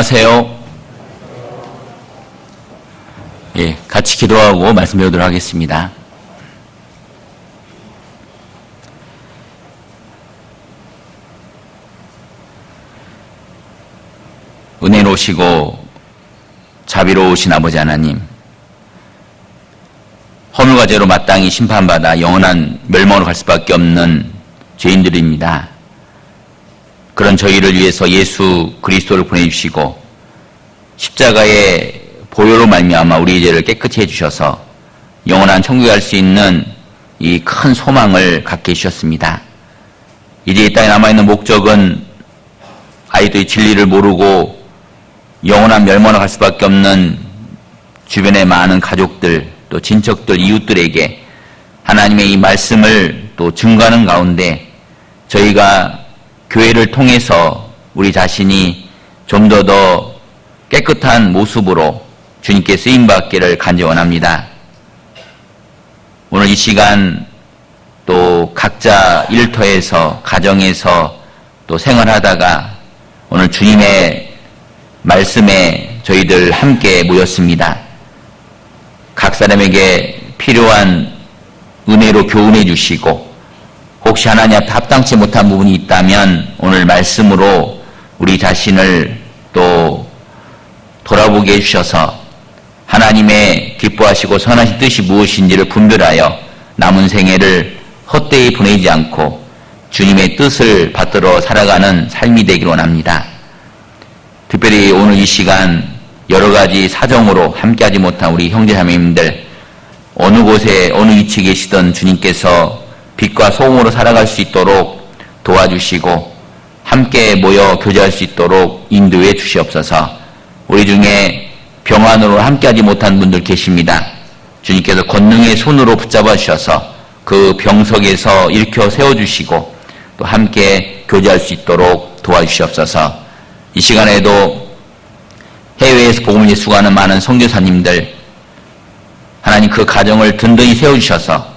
안녕하세요. 예, 같이 기도하고 말씀 배우도록 하겠습니다. 은혜로우시고 자비로우신 아버지 하나님, 허물과 죄로 마땅히 심판받아 영원한 멸망으로 갈 수밖에 없는 죄인들입니다. 그런 저희를 위해서 예수 그리스도를 보내주시고 십자가의 보혈로 말미암아 우리의 죄를 깨끗이 해주셔서 영원한 천국에 갈 수 있는 이 큰 소망을 갖게 해주셨습니다. 이제 이 땅에 남아있는 목적은 아이들이 진리를 모르고 영원한 멸망으로 갈 수밖에 없는 주변의 많은 가족들, 또 친척들, 이웃들에게 하나님의 이 말씀을 또 증거하는 가운데 저희가 교회를 통해서 우리 자신이 좀 더 깨끗한 모습으로 주님께 쓰임받기를 간절히 원합니다. 오늘 이 시간 또 각자 일터에서, 가정에서 또 생활하다가 오늘 주님의 말씀에 저희들 함께 모였습니다. 각 사람에게 필요한 은혜로 교훈해 주시고 혹시 하나님 앞에 합당치 못한 부분이 있다면 오늘 말씀으로 우리 자신을 또 돌아보게 해주셔서 하나님의 기뻐하시고 선하신 뜻이 무엇인지를 분별하여 남은 생애를 헛되이 보내지 않고 주님의 뜻을 받들어 살아가는 삶이 되기를 원합니다. 특별히 오늘 이 시간 여러 가지 사정으로 함께하지 못한 우리 형제자매님들, 어느 곳에 어느 위치에 계시던 주님께서 빛과 소금으로 살아갈 수 있도록 도와주시고 함께 모여 교제할 수 있도록 인도해 주시옵소서. 우리 중에 병환으로 함께하지 못한 분들 계십니다. 주님께서 권능의 손으로 붙잡아 주셔서 그 병석에서 일으켜 세워주시고 또 함께 교제할 수 있도록 도와주시옵소서. 이 시간에도 해외에서 복음을 수고하는 많은 선교사님들, 하나님 그 가정을 든든히 세워주셔서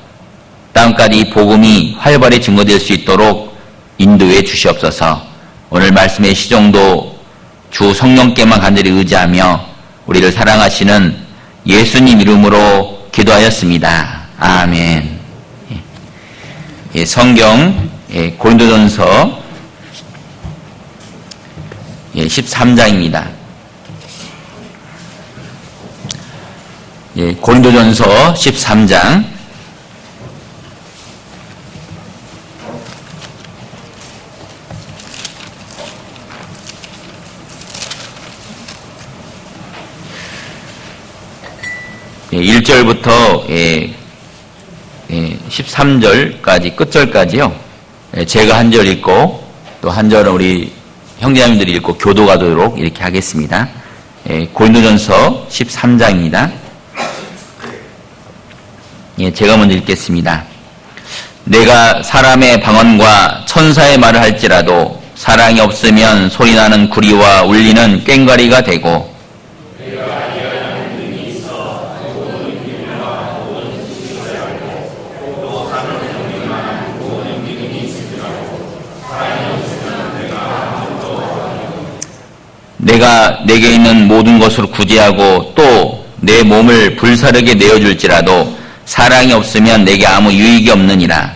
땅까지 이 복음이 활발히 증거될 수 있도록 인도해 주시옵소서. 오늘 말씀의 시정도 주 성령께만 간절히 의지하며 우리를 사랑하시는 예수님 이름으로 기도하였습니다. 아멘. 예, 성경 고린도전서 13장입니다. 고린도전서 13장 1절부터 13절까지 끝절까지요. 제가 한 절 읽고 또 한 절은 우리 형제자매들이 읽고 교도가도록 이렇게 하겠습니다. 고린도전서 13장입니다. 제가 먼저 읽겠습니다. 내가 사람의 방언과 천사의 말을 할지라도 사랑이 없으면 소리나는 구리와 울리는 꽹과리가 되고 내가 내게 있는 모든 것으로 구제하고 또 내 몸을 불사르게 내어줄지라도 사랑이 없으면 내게 아무 유익이 없느니라.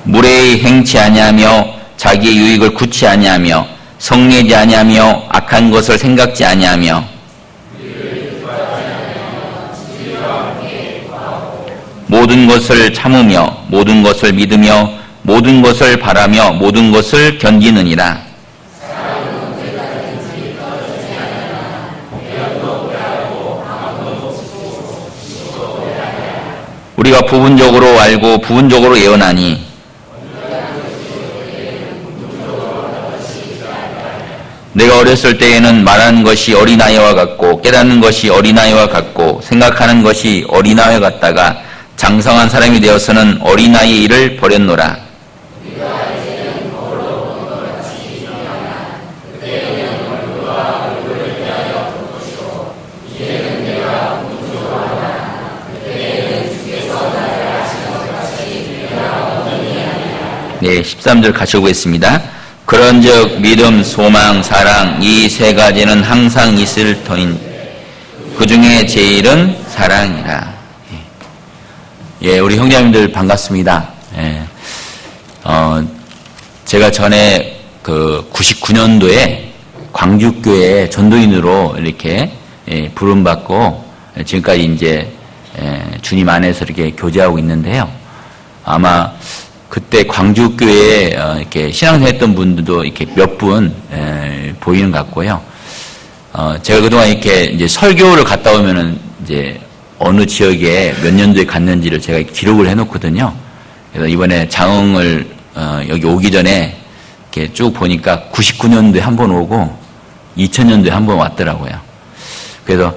무례히 행치 아니하며 자기의 유익을 굳지 아니하며 성내지 아니하며 악한 것을 생각지 아니하며 모든 것을 참으며 모든 것을 믿으며 모든 것을 바라며 모든 것을 견디느니라. 우리가 부분적으로 알고 부분적으로 예언하니 내가 어렸을 때에는 말하는 것이 어린아이와 같고 깨닫는 것이 어린아이와 같고 생각하는 것이 어린아이와 같다가 장성한 사람이 되어서는 어린아이의 일을 버렸노라. 13절 같이 보겠습니다. 그런즉 믿음, 소망, 사랑 이 세 가지는 항상 있을 터인 그 중에 제일은 사랑이라. 예, 우리 형제님들 반갑습니다. 예, 제가 전에 그 99년도에 광주교회 전도인으로 이렇게 부름받고 지금까지 이제 주님 안에서 이렇게 교제하고 있는데요. 아마 그때 광주교회에 이렇게 신앙생활 했던 분들도 이렇게 몇 분 보이는 것 같고요. 제가 그동안 이렇게 이제 설교를 갔다 오면은 이제 어느 지역에 몇 년도에 갔는지를 제가 기록을 해놓거든요. 그래서 이번에 장흥을 여기 오기 전에 이렇게 쭉 보니까 99년도에 한 번 오고 2000년도에 한 번 왔더라고요. 그래서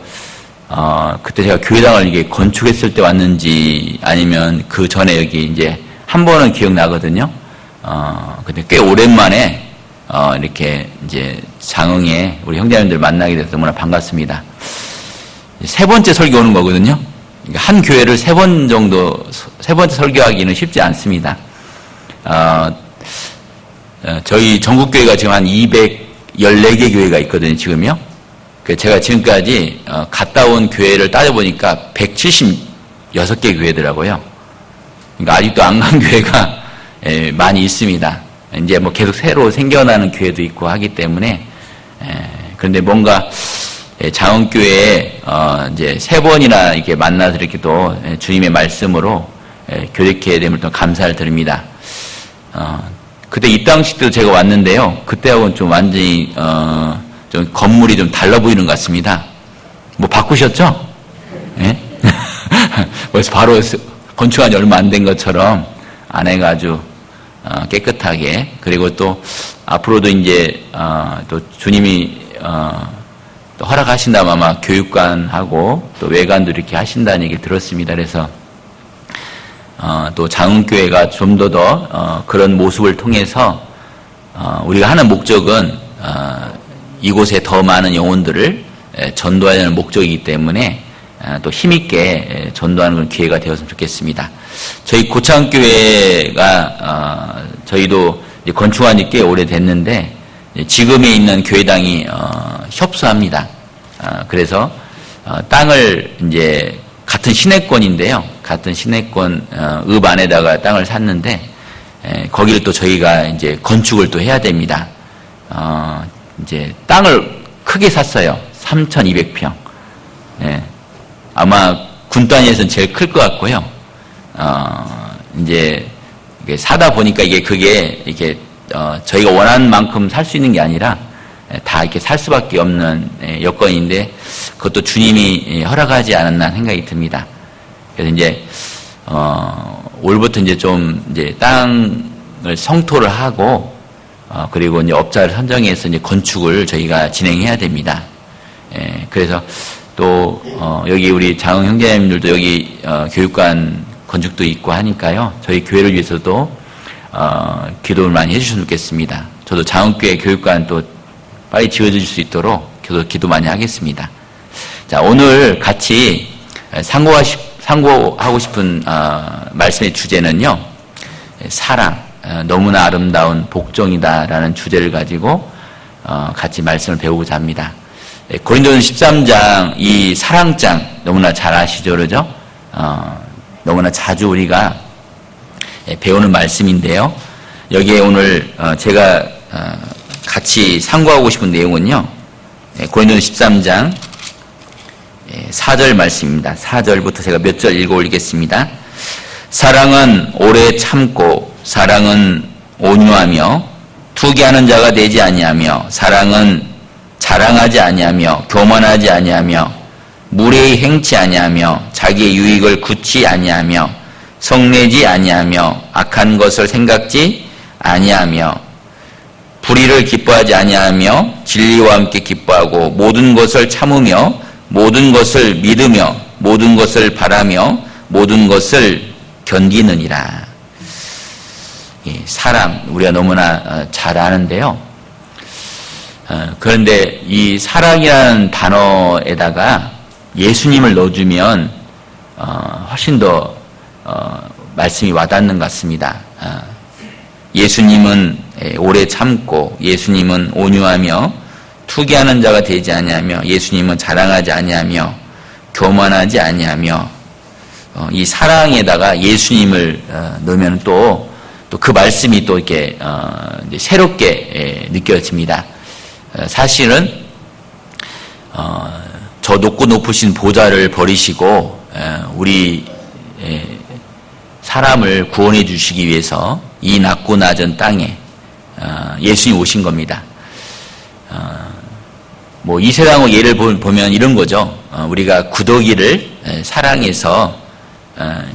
그때 제가 교회당을 이게 건축했을 때 왔는지 아니면 그 전에 여기 이제 한 번은 기억나거든요. 근데 꽤 오랜만에 이렇게 이제 장흥에 우리 형제님들 만나게 돼서 너무나 반갑습니다. 세 번째 설교 오는 거거든요. 한 교회를 세 번째 설교하기는 쉽지 않습니다. 저희 전국교회가 지금 한 214개 교회가 있거든요, 지금요. 제가 지금까지 갔다 온 교회를 따져보니까 176개 교회더라고요. 그러니까 아직도 안 간 교회가 많이 있습니다. 이제 뭐 계속 새로 생겨나는 교회도 있고 하기 때문에, 그런데 뭔가 장흥교회에 이제 세 번이나 이렇게 만나서 이렇게 또 주님의 말씀으로 교육해야 됨을 또 감사를 드립니다. 그때 이 당시도 제가 왔는데요. 그때하고는 좀 완전히 좀 건물이 좀 달라 보이는 것 같습니다. 뭐 바꾸셨죠? 예? 그래서 바로 건축한 지 얼마 안 된 것처럼 안에가 아주 깨끗하게, 그리고 또 앞으로도 이제 또 주님이 또 허락하신다면 아마 교육관하고 또 외관도 이렇게 하신다는 얘기 들었습니다. 그래서 또 장흥교회가 좀 더 그런 모습을 통해서 우리가 하는 목적은 이곳에 더 많은 영혼들을 전도해야 하는 목적이기 때문에 또 힘있게 전도하는 그런 기회가 되었으면 좋겠습니다. 저희 고창교회가 저희도 이제 건축한 지 꽤 오래됐는데 지금에 있는 교회당이 협소합니다. 그래서 땅을 이제 같은 시내권인데요. 같은 시내권 읍 안에다가 땅을 샀는데 거기를 또 저희가 이제 건축을 또 해야 됩니다. 이제 땅을 크게 샀어요. 3,200평. 예. 아마 군 단위에서는 제일 클 것 같고요. 이제 사다 보니까 그게 이렇게 저희가 원하는 만큼 살 수 있는 게 아니라 다 이렇게 살 수밖에 없는 여건인데 그것도 주님이 허락하지 않았나 생각이 듭니다. 그래서 이제 올부터 이제 좀 이제 땅을 성토를 하고 그리고 이제 업자를 선정해서 이제 건축을 저희가 진행해야 됩니다. 그래서 또 여기 우리 장흥 형제님들도 여기 교육관 건축도 있고 하니까요. 저희 교회를 위해서도 기도를 많이 해주셨으면 좋겠습니다. 저도 장흥교회 교육관 또 빨리 지어질 수 있도록 기도 많이 하겠습니다. 자, 오늘 같이 상고하고 싶은 말씀의 주제는요. 사랑, 너무나 아름다운 복종이다라는 주제를 가지고 같이 말씀을 배우고자 합니다. 고린도전 13장 이 사랑장 너무나 잘 아시죠, 그러죠? 너무나 자주 우리가 배우는 말씀인데요. 여기에 오늘 제가 같이 상고하고 싶은 내용은요. 고린도전 13장 4절 말씀입니다. 4절부터 제가 몇 절 읽어 올리겠습니다. 사랑은 오래 참고 사랑은 온유하며 투기하는 자가 되지 아니하며 사랑은 자랑하지 아니하며 교만하지 아니하며 무례히 행치 아니하며 자기의 유익을 굳지 아니하며 성내지 아니하며 악한 것을 생각지 아니하며 불의를 기뻐하지 아니하며 진리와 함께 기뻐하고 모든 것을 참으며 모든 것을 믿으며 모든 것을 바라며 모든 것을 견디느니라. 사랑 우리가 너무나 잘 아는데요. 그런데 이 사랑이라는 단어에다가 예수님을 넣어주면 훨씬 더 말씀이 와닿는 것 같습니다. 예수님은 오래 참고 예수님은 온유하며 투기하는 자가 되지 아니하며 예수님은 자랑하지 아니하며 교만하지 아니하며 이 사랑에다가 예수님을 넣으면 또 그 말씀이 또 이렇게 이제 새롭게 느껴집니다. 사실은 저 높고 높으신 보좌를 버리시고 우리 사람을 구원해 주시기 위해서 이 낮고 낮은 땅에 예수님이 오신 겁니다. 뭐 이 세상의 예를 보면 이런 거죠. 우리가 구더기를 사랑해서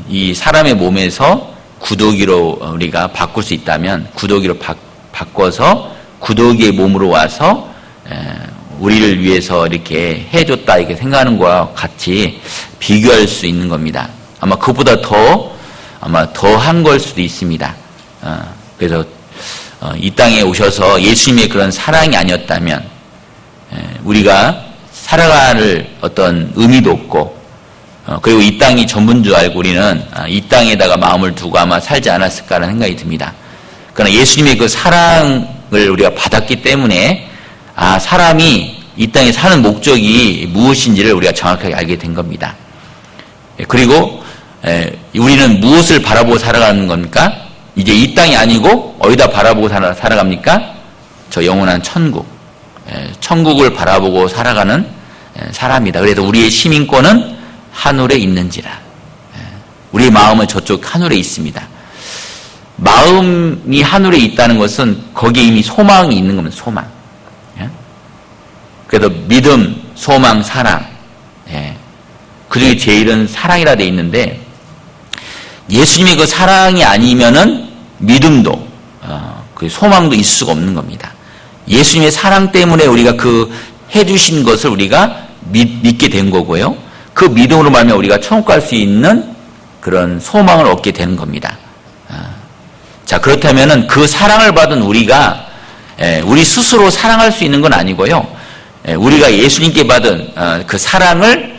이 사람의 몸에서 구더기로 우리가 바꿀 수 있다면 구더기로 바꿔서 구더기의 몸으로 와서 우리를 위해서 이렇게 해줬다 이렇게 생각하는 것과 같이 비교할 수 있는 겁니다. 아마 그보다 더한 걸 수도 있습니다. 그래서 이 땅에 오셔서 예수님의 그런 사랑이 아니었다면 우리가 살아갈 어떤 의미도 없고 그리고 이 땅이 전부인 줄 알고 우리는 이 땅에다가 마음을 두고 아마 살지 않았을까라는 생각이 듭니다. 그러나 예수님의 그 사랑을 우리가 받았기 때문에 사람이 이 땅에 사는 목적이 무엇인지를 우리가 정확하게 알게 된 겁니다. 그리고 우리는 무엇을 바라보고 살아가는 겁니까? 이제 이 땅이 아니고 어디다 바라보고 살아갑니까? 저 영원한 천국. 천국을 바라보고 살아가는 사람이다. 그래서 우리의 시민권은 하늘에 있는지라. 우리의 마음은 저쪽 하늘에 있습니다. 마음이 하늘에 있다는 것은 거기에 이미 소망이 있는 겁니다. 소망. 그래서 믿음, 소망, 사랑. 그 중에 제일은 사랑이라 돼 있는데 예수님의 그 사랑이 아니면은 믿음도 그 소망도 있을 수가 없는 겁니다. 예수님의 사랑 때문에 우리가 그 해주신 것을 우리가 믿게 된 거고요. 그 믿음으로 말미암아 우리가 천국 갈 수 있는 그런 소망을 얻게 되는 겁니다. 자, 그렇다면은 그 사랑을 받은 우리가 우리 스스로 사랑할 수 있는 건 아니고요. 우리가 예수님께 받은 그 사랑을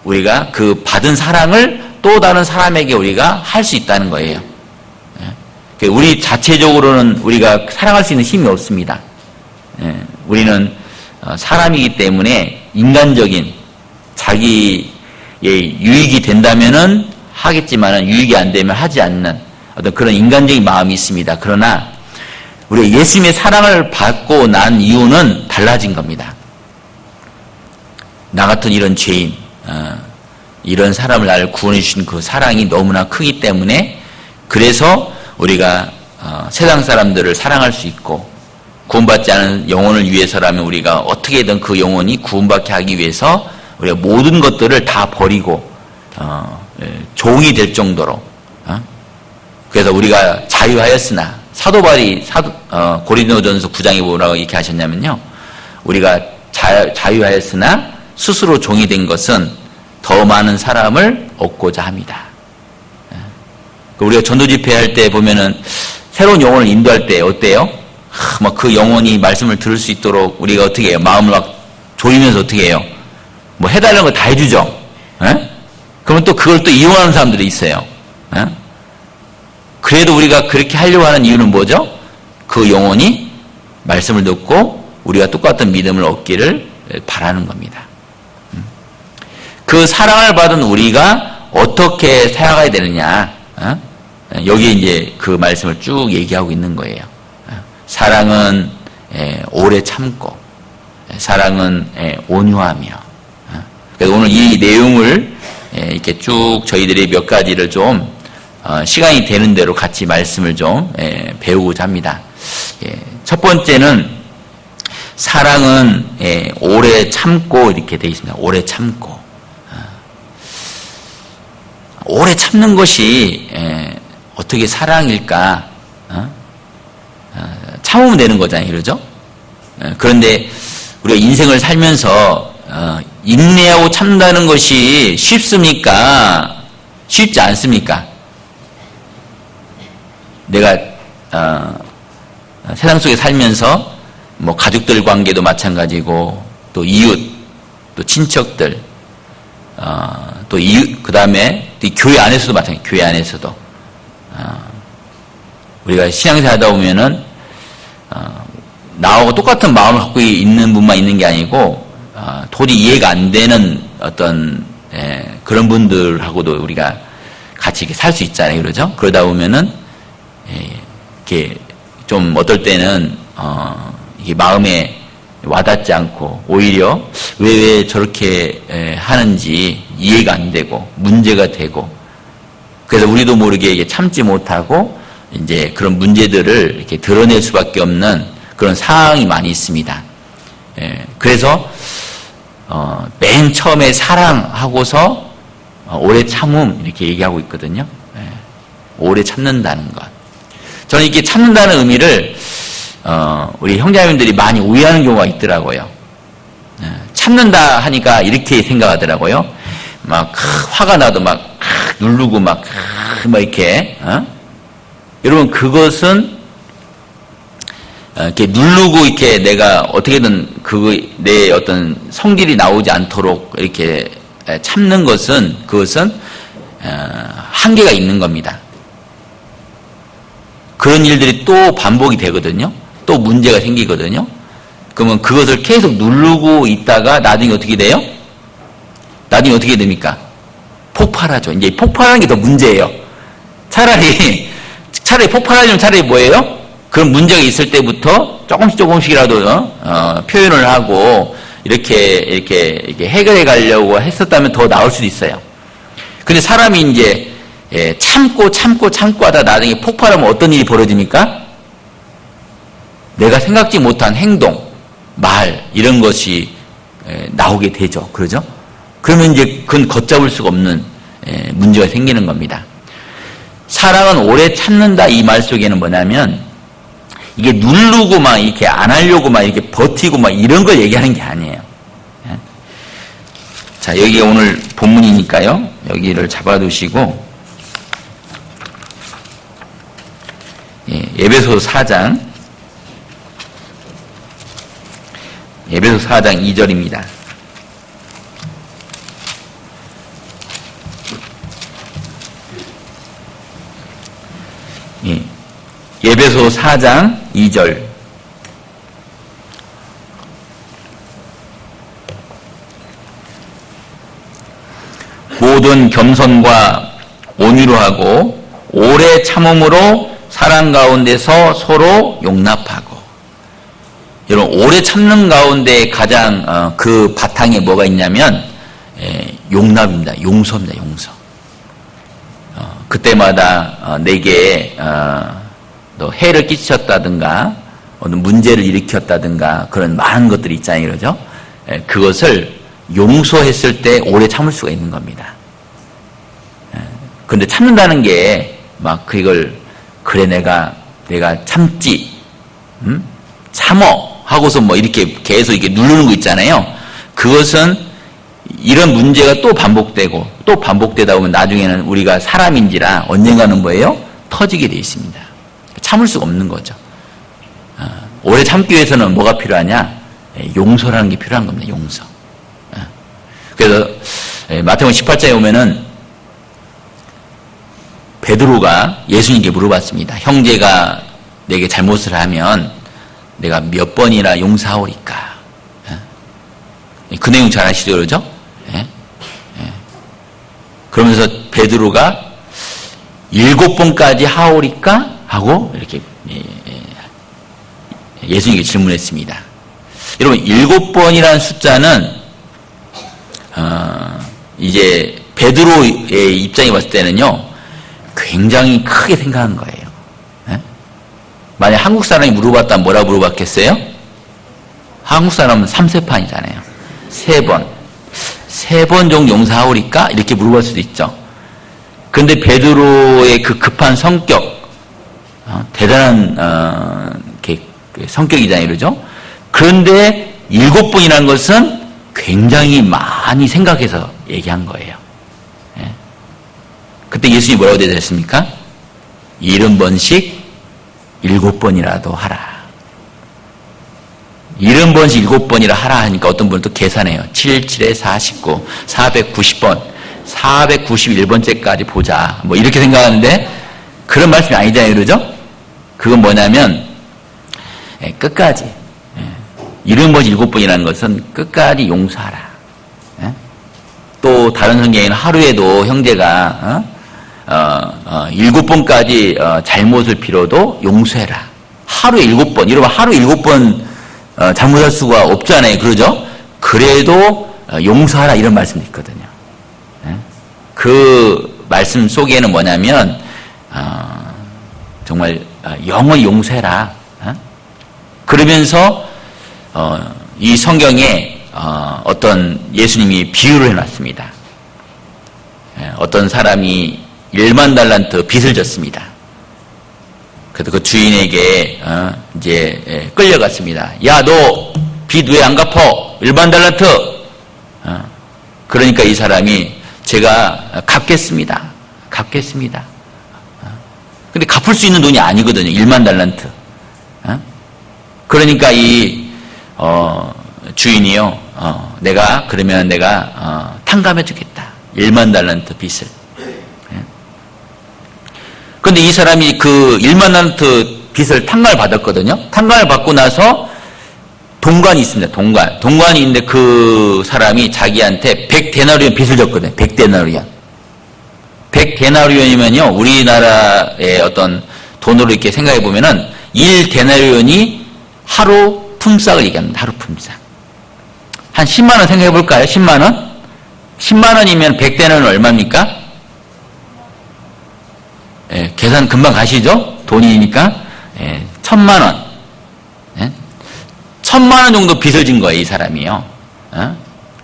우리가 그 받은 사랑을 또 다른 사람에게 우리가 할 수 있다는 거예요. 우리 자체적으로는 우리가 사랑할 수 있는 힘이 없습니다. 우리는 사람이기 때문에 인간적인 자기의 유익이 된다면은 하겠지만은 유익이 안 되면 하지 않는 어떤 그런 인간적인 마음이 있습니다. 그러나 우리가 예수님의 사랑을 받고 난 이유는 달라진 겁니다. 나 같은 이런 죄인, 이런 사람을 나를 구원해 주신 그 사랑이 너무나 크기 때문에 그래서 우리가 세상 사람들을 사랑할 수 있고 구원받지 않은 영혼을 위해서라면 우리가 어떻게든 그 영혼이 구원받게 하기 위해서 우리가 모든 것들을 다 버리고 종이 될 정도로 그래서 우리가 자유하였으나 사도 바울이 고린도전서 9장에 뭐라고 이렇게 하셨냐면요. 우리가 자유하였으나 스스로 종이 된 것은 더 많은 사람을 얻고자 합니다. 우리가 전도 집회할 때 보면은 새로운 영혼을 인도할 때 어때요? 막 그 영혼이 말씀을 들을 수 있도록 우리가 어떻게 해요? 마음을 막 조이면서 어떻게 해요? 뭐 해달라는 거 다 해주죠. 그러면 또 그걸 또 이용하는 사람들이 있어요. 그래도 우리가 그렇게 하려고 하는 이유는 뭐죠? 그 영혼이 말씀을 듣고 우리가 똑같은 믿음을 얻기를 바라는 겁니다. 그 사랑을 받은 우리가 어떻게 살아가야 되느냐? 여기에 이제 그 말씀을 쭉 얘기하고 있는 거예요. 사랑은 오래 참고, 사랑은 온유하며. 그래서 오늘 이 내용을 이렇게 쭉 저희들이 몇 가지를 좀 시간이 되는 대로 같이 말씀을 좀 배우고자 합니다. 첫 번째는 사랑은 오래 참고 이렇게 되어 있습니다. 오래 참고. 오래 참는 것이 어떻게 사랑일까? 참으면 되는 거잖아요, 그러죠? 그런데 우리가 인생을 살면서 인내하고 참는다는 것이 쉽습니까? 쉽지 않습니까? 내가 세상 속에 살면서 뭐 가족들 관계도 마찬가지고 또 이웃, 또 친척들, 또 이웃, 그 다음에 교회 안에서도 마찬가지, 교회 안에서도 우리가 신앙생활 하다 보면은 나하고 똑같은 마음을 갖고 있는 분만 있는 게 아니고 도저히 이해가 안 되는 어떤 그런 분들하고도 우리가 같이 살 수 있잖아요, 그러죠? 그러다 보면은 이렇게 좀 어떨 때는 이게 마음에 와닿지 않고 오히려 왜 저렇게 하는지 이해가 안 되고 문제가 되고, 그래서 우리도 모르게 이게 참지 못하고 이제 그런 문제들을 이렇게 드러낼 수밖에 없는 그런 상황이 많이 있습니다. 그래서 맨 처음에 사랑하고서 오래 참음 이렇게 얘기하고 있거든요. 오래 참는다는 것. 저는 이렇게 참는다는 의미를 우리 형제자매들이 많이 오해하는 경우가 있더라고요. 참는다 하니까 이렇게 생각하더라고요. 막 화가 나도 막 누르고 막 이렇게. 여러분, 그것은 이렇게 누르고 이렇게 내가 어떻게든 내 어떤 성질이 나오지 않도록 이렇게 참는 것은, 그것은 한계가 있는 겁니다. 그런 일들이 또 반복이 되거든요. 또 문제가 생기거든요. 그러면 그것을 계속 누르고 있다가 나중에 어떻게 돼요? 나중에 어떻게 됩니까? 폭발하죠. 이제 폭발하는 게 더 문제예요. 차라리 폭발하려면 차라리 뭐예요? 그런 문제가 있을 때부터 조금씩이라도 표현을 하고 이렇게 해결해 가려고 했었다면 더 나을 수도 있어요. 근데 사람이 이제 참고 하다 나중에 폭발하면 어떤 일이 벌어집니까? 내가 생각지 못한 행동, 말 이런 것이 나오게 되죠. 그러죠? 그러면 이제 그건 걷잡을 수가 없는 문제가 생기는 겁니다. 사랑은 오래 참는다 이 말 속에는 뭐냐면 이게 누르고 막 이렇게 안 하려고 막 이렇게 버티고 막 이런 걸 얘기하는 게 아니에요. 자, 여기가 오늘 본문이니까요. 여기를 잡아두시고 에베소 4장 2절입니다. 에베소 4장 2절. 모든 겸손과 온유로 하고 오래 참음으로 사랑 가운데서 서로 용납하고. 여러분, 오래 참는 가운데 가장 그 바탕에 뭐가 있냐면 용납입니다. 용서입니다. 용서. 그때마다 내게 너 해를 끼쳤다든가 어느 문제를 일으켰다든가 그런 많은 것들이 있잖아요. 그러죠? 그것을 용서했을 때 오래 참을 수가 있는 겁니다. 그런데 참는다는 게 막 그걸 그래 내가 참지 참어 하고서 뭐 이렇게 계속 이렇게 누르는 거 있잖아요. 그것은 이런 문제가 또 반복되다 보면 나중에는 우리가 사람인지라 언젠가는 뭐예요? 터지게 돼 있습니다. 참을 수가 없는 거죠. 오래 참기 위해서는 뭐가 필요하냐? 용서라는 게 필요한 겁니다. 용서. 그래서 마태복음 18장에 오면은 베드로가 예수님께 물어봤습니다. 형제가 내게 잘못을 하면 내가 몇 번이나 용서하오리까? 그 내용 잘 아시죠? 그러죠? 그러면서 베드로가 7번까지 하오리까? 하고 이렇게 예수님께 질문했습니다. 여러분, 7번이라는 숫자는 이제 베드로의 입장에 봤을 때는요 굉장히 크게 생각한 거예요. 만약 한국 사람이 물어봤다면 뭐라 물어봤겠어요? 한국 사람은 3세판이잖아요. 3번. 3번 정도 용서하오리까? 이렇게 물어볼 수도 있죠. 그런데 베드로의 그 급한 성격, 대단한 성격이잖아요. 그러죠? 그런데 7번이라는 것은 굉장히 많이 생각해서 얘기한 거예요. 그때 예수님이 뭐라고 대답했습니까? 70번씩 7번이라도 하라. 70번씩 7번이라 하라 하니까 어떤 분은 또 계산해요. 7, 7에 49, 490번, 491번째까지 보자. 뭐 이렇게 생각하는데 그런 말씀이 아니잖아요. 그러죠? 그건 뭐냐면 끝까지 이름 버지 7번이라는 것은 끝까지 용서하라. 또 다른 성경에는 하루에도 형제가 7번까지 잘못을 빌어도 용서해라. 하루에 7번. 여러분 하루에 7번 잘못할 수가 없잖아요. 그러죠? 그래도 용서하라 이런 말씀도 있거든요. 그 말씀 속에는 뭐냐면 정말 영원히 용서해라. 그러면서 이 성경에 어떤 예수님이 비유를 해놨습니다. 어떤 사람이 1만 달란트 빚을 졌습니다. 그래서 그 주인에게 이제 끌려갔습니다. 야, 너 빚 왜 안 갚어? 1만 달란트. 그러니까 이 사람이 제가 갚겠습니다. 근데 갚을 수 있는 돈이 아니거든요. 1만 달란트. 그러니까 이 주인이요. 그러면 내가 탕감해 주겠다. 1만 달란트 빚을. 그런데 이 사람이 그 1만 달란트 빚을 탕감을 받았거든요. 탕감을 받고 나서 동관이 있습니다. 동관이 있는데 그 사람이 자기한테 100데나리온 빚을 졌거든요. 100데나리온. 100데나리온이면요. 우리나라의 어떤 돈으로 이렇게 생각해 보면은 1데나리온이 하루 품삯을 얘기합니다. 하루 품삯. 한 10만 원 생각해 볼까요? 10만 원? 10만 원이면 100데나리온 얼마입니까? 계산 금방 가시죠? 돈이니까. 1000만 원. 1000만 원 정도 빚을 진 거예요, 이 사람이요.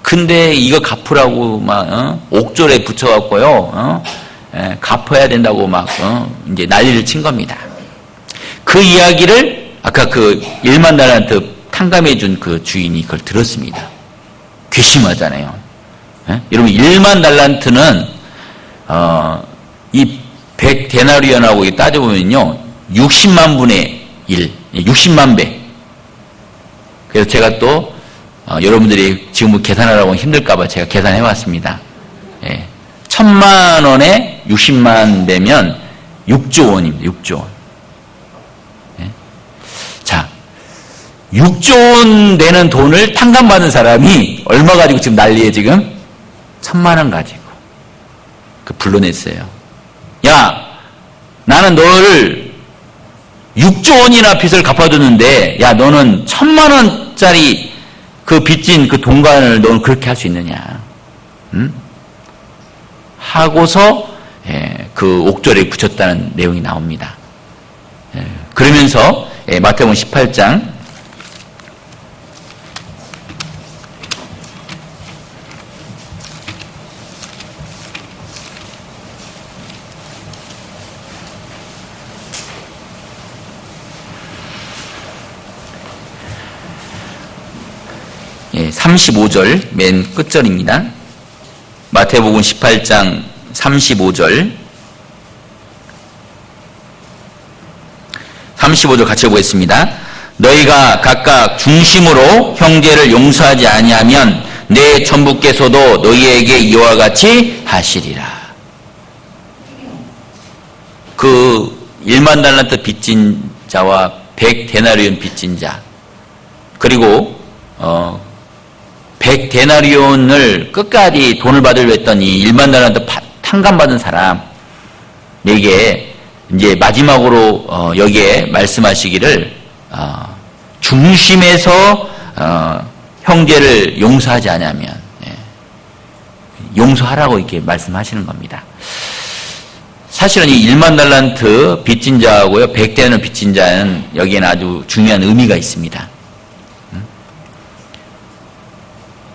근데 이거 갚으라고 막, 옥졸에 붙여갖고요, 갚아야 된다고 막, 이제 난리를 친 겁니다. 그 이야기를 아까 그 1만 달란트 탕감해준 그 주인이 그걸 들었습니다. 괘씸하잖아요. 여러분, 1만 달란트는, 이 100데나리온하고 따져보면요, 60만 분의 1, 60만 배. 그래서 제가 또 여러분들이 지금 계산하라고 힘들까봐 제가 계산해왔습니다. 1000만 원에 60만 되면 6조 원입니다. 6조 원. 자, 6조 원 되는 돈을 탕감받은 사람이 얼마 가지고 지금 난리에 지금? 1000만 원 가지고 그 불러냈어요. 야, 나는 너를 6조 원이나 빚을 갚아줬는데, 야, 너는 1000만 원짜리 그 빚진 그 동관을 너는 그렇게 할 수 있느냐? 응? 하고서, 그 옥절에 붙였다는 내용이 나옵니다. 그러면서, 마태복음 18장, 예, 35절 맨 끝절입니다. 마태복음 18장 35절 35절 같이 보겠습니다. 너희가 각각 중심으로 형제를 용서하지 아니하면 내 천부께서도 너희에게 이와 같이 하시리라. 그 1만 달란트 빚진 자와 100데나리온 빚진 자, 그리고 100데나리온을 끝까지 돈을 받으려 했던 이 1만 달란트 탕감받은 사람에게 이제 마지막으로 여기에 말씀하시기를 중심에서 형제를 용서하지 않으면 용서하라고 이렇게 말씀하시는 겁니다. 사실은 이 1만 달란트 빚진 자하고요 100데나리온 빚진 자는 여기에는 아주 중요한 의미가 있습니다.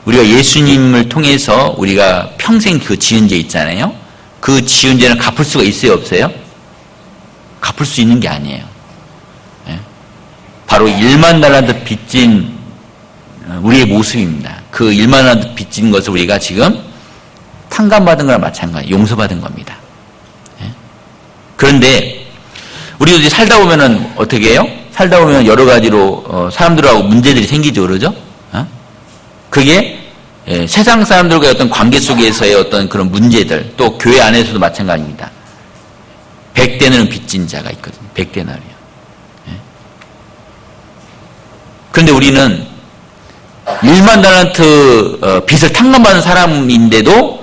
우리가 예수님을 통해서 우리가 평생 그 지은 죄 있잖아요. 그 지은 죄는 갚을 수가 있어요, 없어요? 갚을 수 있는 게 아니에요. 바로 1만 달란트 빚진 우리의 모습입니다. 그 1만 달란트 빚진 것을 우리가 지금 탕감받은 거랑 마찬가지예요. 용서받은 겁니다. 그런데 우리도 이제 살다 보면은 어떻게 해요? 살다 보면 여러 가지로 사람들하고 문제들이 생기죠, 그러죠? 그게 세상 사람들과의 어떤 관계 속에서의 어떤 그런 문제들, 또 교회 안에서도 마찬가지입니다. 100데나리온 빚진 자가 있거든요. 100데나리온. 그런데 우리는 1만 달란트 빚을 탕감받은 사람인데도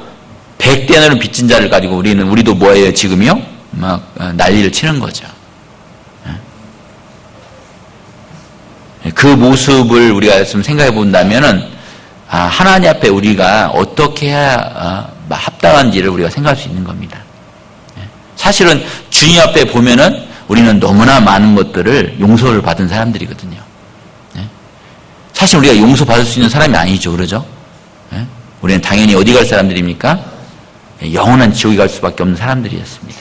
100데나리온 빚진 자를 가지고 우리도 뭐예요 지금요? 막 난리를 치는 거죠. 그 모습을 우리가 좀 생각해 본다면은 하나님 앞에 우리가 어떻게 해야 합당한지를 우리가 생각할 수 있는 겁니다. 사실은 주님 앞에 보면은 우리는 너무나 많은 것들을 용서를 받은 사람들이거든요. 사실 우리가 용서받을 수 있는 사람이 아니죠. 그러죠? 우리는 당연히 어디 갈 사람들입니까? 영원한 지옥에 갈 수밖에 없는 사람들이었습니다.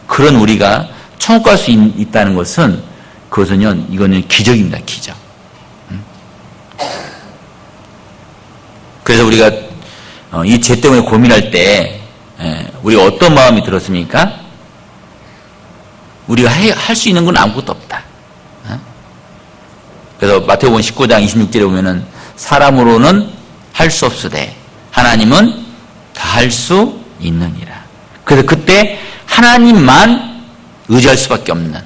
그런 우리가 천국 갈 수 있다는 것은 이거는 기적입니다. 기적. 그래서 우리가 이 죄 때문에 고민할 때 우리가 어떤 마음이 들었습니까? 우리가 할 수 있는 건 아무것도 없다. 그래서 마태복음 19장 26절에 보면은 사람으로는 할 수 없으되 하나님은 다 할 수 있느니라. 그래서 그때 하나님만 의지할 수밖에 없는.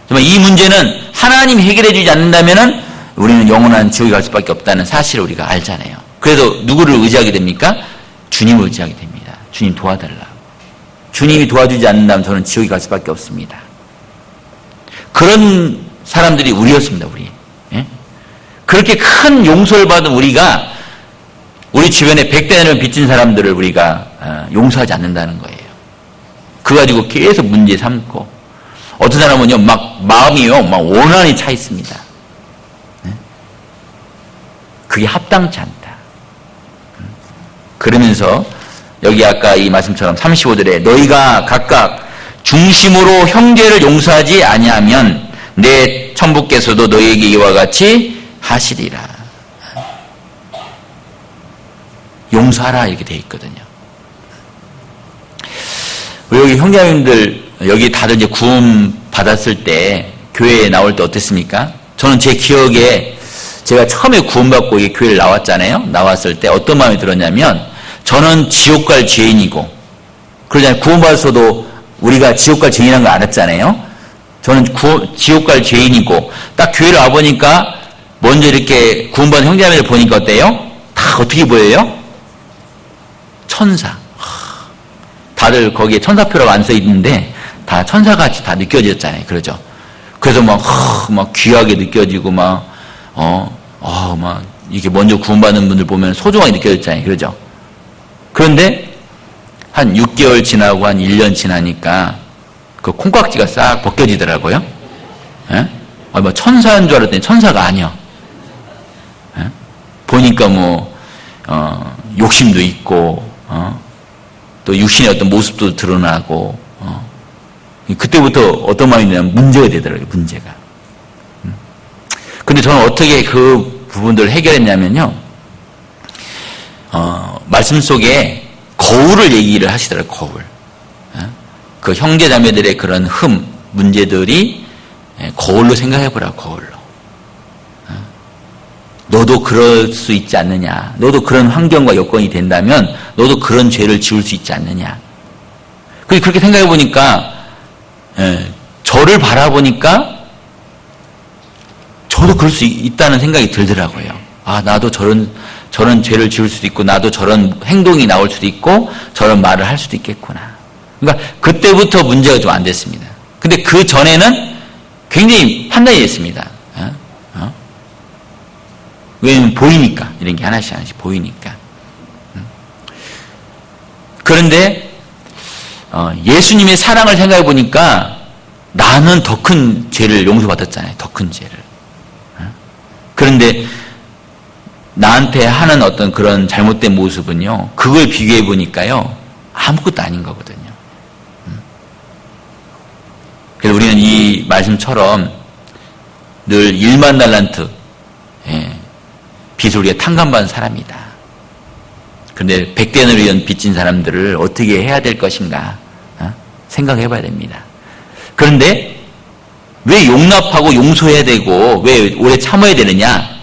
정말 이 문제는 하나님이 해결해 주지 않는다면은 우리는 영원한 지옥에 갈 수밖에 없다는 사실을 우리가 알잖아요. 그래서 누구를 의지하게 됩니까? 주님을 의지하게 됩니다. 주님 도와달라. 주님이 도와주지 않는다면 저는 지옥에 갈 수밖에 없습니다. 그런 사람들이 우리였습니다. 우리. 그렇게 큰 용서를 받은 우리가 우리 주변에 100데나리온 빚진 사람들을 우리가 용서하지 않는다는 거예요. 그거 가지고 계속 문제 삼고 어떤 사람은요 마음이요 막 원한이 차 있습니다. 그게 합당치 않다. 그러면서 여기 아까 이 말씀처럼 35절에 너희가 각각 중심으로 형제를 용서하지 아니하면 내 천부께서도 너희에게 이와 같이 하시리라. 용서하라 이렇게 되어 있거든요. 우리 여기 형제님들 여기 다들 이제 구원 받았을 때 교회에 나올 때 어땠습니까? 저는 제 기억에 제가 처음에 구원받고 이 교회를 나왔잖아요. 나왔을 때 어떤 마음이 들었냐면 저는 지옥 갈 죄인이고 그러잖아요. 구원받았어도 우리가 지옥 갈 죄인이라는 걸 알았잖아요. 저는 지옥 갈 죄인이고 딱 교회를 와보니까 먼저 이렇게 구원받은 형제자매를 보니까 어때요? 다 어떻게 보여요? 천사. 다들 거기에 천사표라고 안 써 있는데 다 천사같이 다 느껴졌잖아요. 그러죠? 그래서 막 귀하게 느껴지고 막 이렇게 먼저 구원받는 분들 보면 소중하게 느껴졌잖아요. 그러죠? 그런데 한 6개월 지나고 한 1년 지나니까 그 콩깍지가 싹 벗겨지더라고요. 예? 뭐 천사인 줄 알았더니 천사가 아니야. 예? 보니까 욕심도 있고, 또 육신의 어떤 모습도 드러나고, 그때부터 어떤 마음이 드냐면 문제가 되더라고요, 문제가. 근데 저는 어떻게 그 부분들을 해결했냐면요, 말씀 속에 거울을 얘기를 하시더라고요, 거울. 그 형제 자매들의 그런 문제들이 거울로 생각해보라, 거울로. 너도 그럴 수 있지 않느냐. 너도 그런 환경과 여건이 된다면 너도 그런 죄를 지을 수 있지 않느냐. 그렇게 생각해보니까 저를 바라보니까 저도 그럴 수 있다는 생각이 들더라고요. 나도 저런 죄를 지을 수도 있고 나도 저런 행동이 나올 수도 있고 저런 말을 할 수도 있겠구나. 그러니까 그때부터 문제가 좀 안 됐습니다. 근데 그 전에는 굉장히 판단이 됐습니다. 왜냐면 보이니까. 이런 게 하나씩 보이니까. 그런데 예수님의 사랑을 생각해 보니까 나는 더 큰 죄를 용서받았잖아요. 더 큰 죄를. 그런데 나한테 하는 어떤 그런 잘못된 모습은요. 그걸 비교해 보니까요. 아무것도 아닌 거거든요. 그래서 우리는 이 말씀처럼 늘 1만 달란트 빚을 우리가 탕감받은 사람이다. 그런데 100데나리온 빚진 사람들을 어떻게 해야 될 것인가 생각해 봐야 됩니다. 그런데 왜 용납하고 용서해야 되고 왜 오래 참아야 되느냐?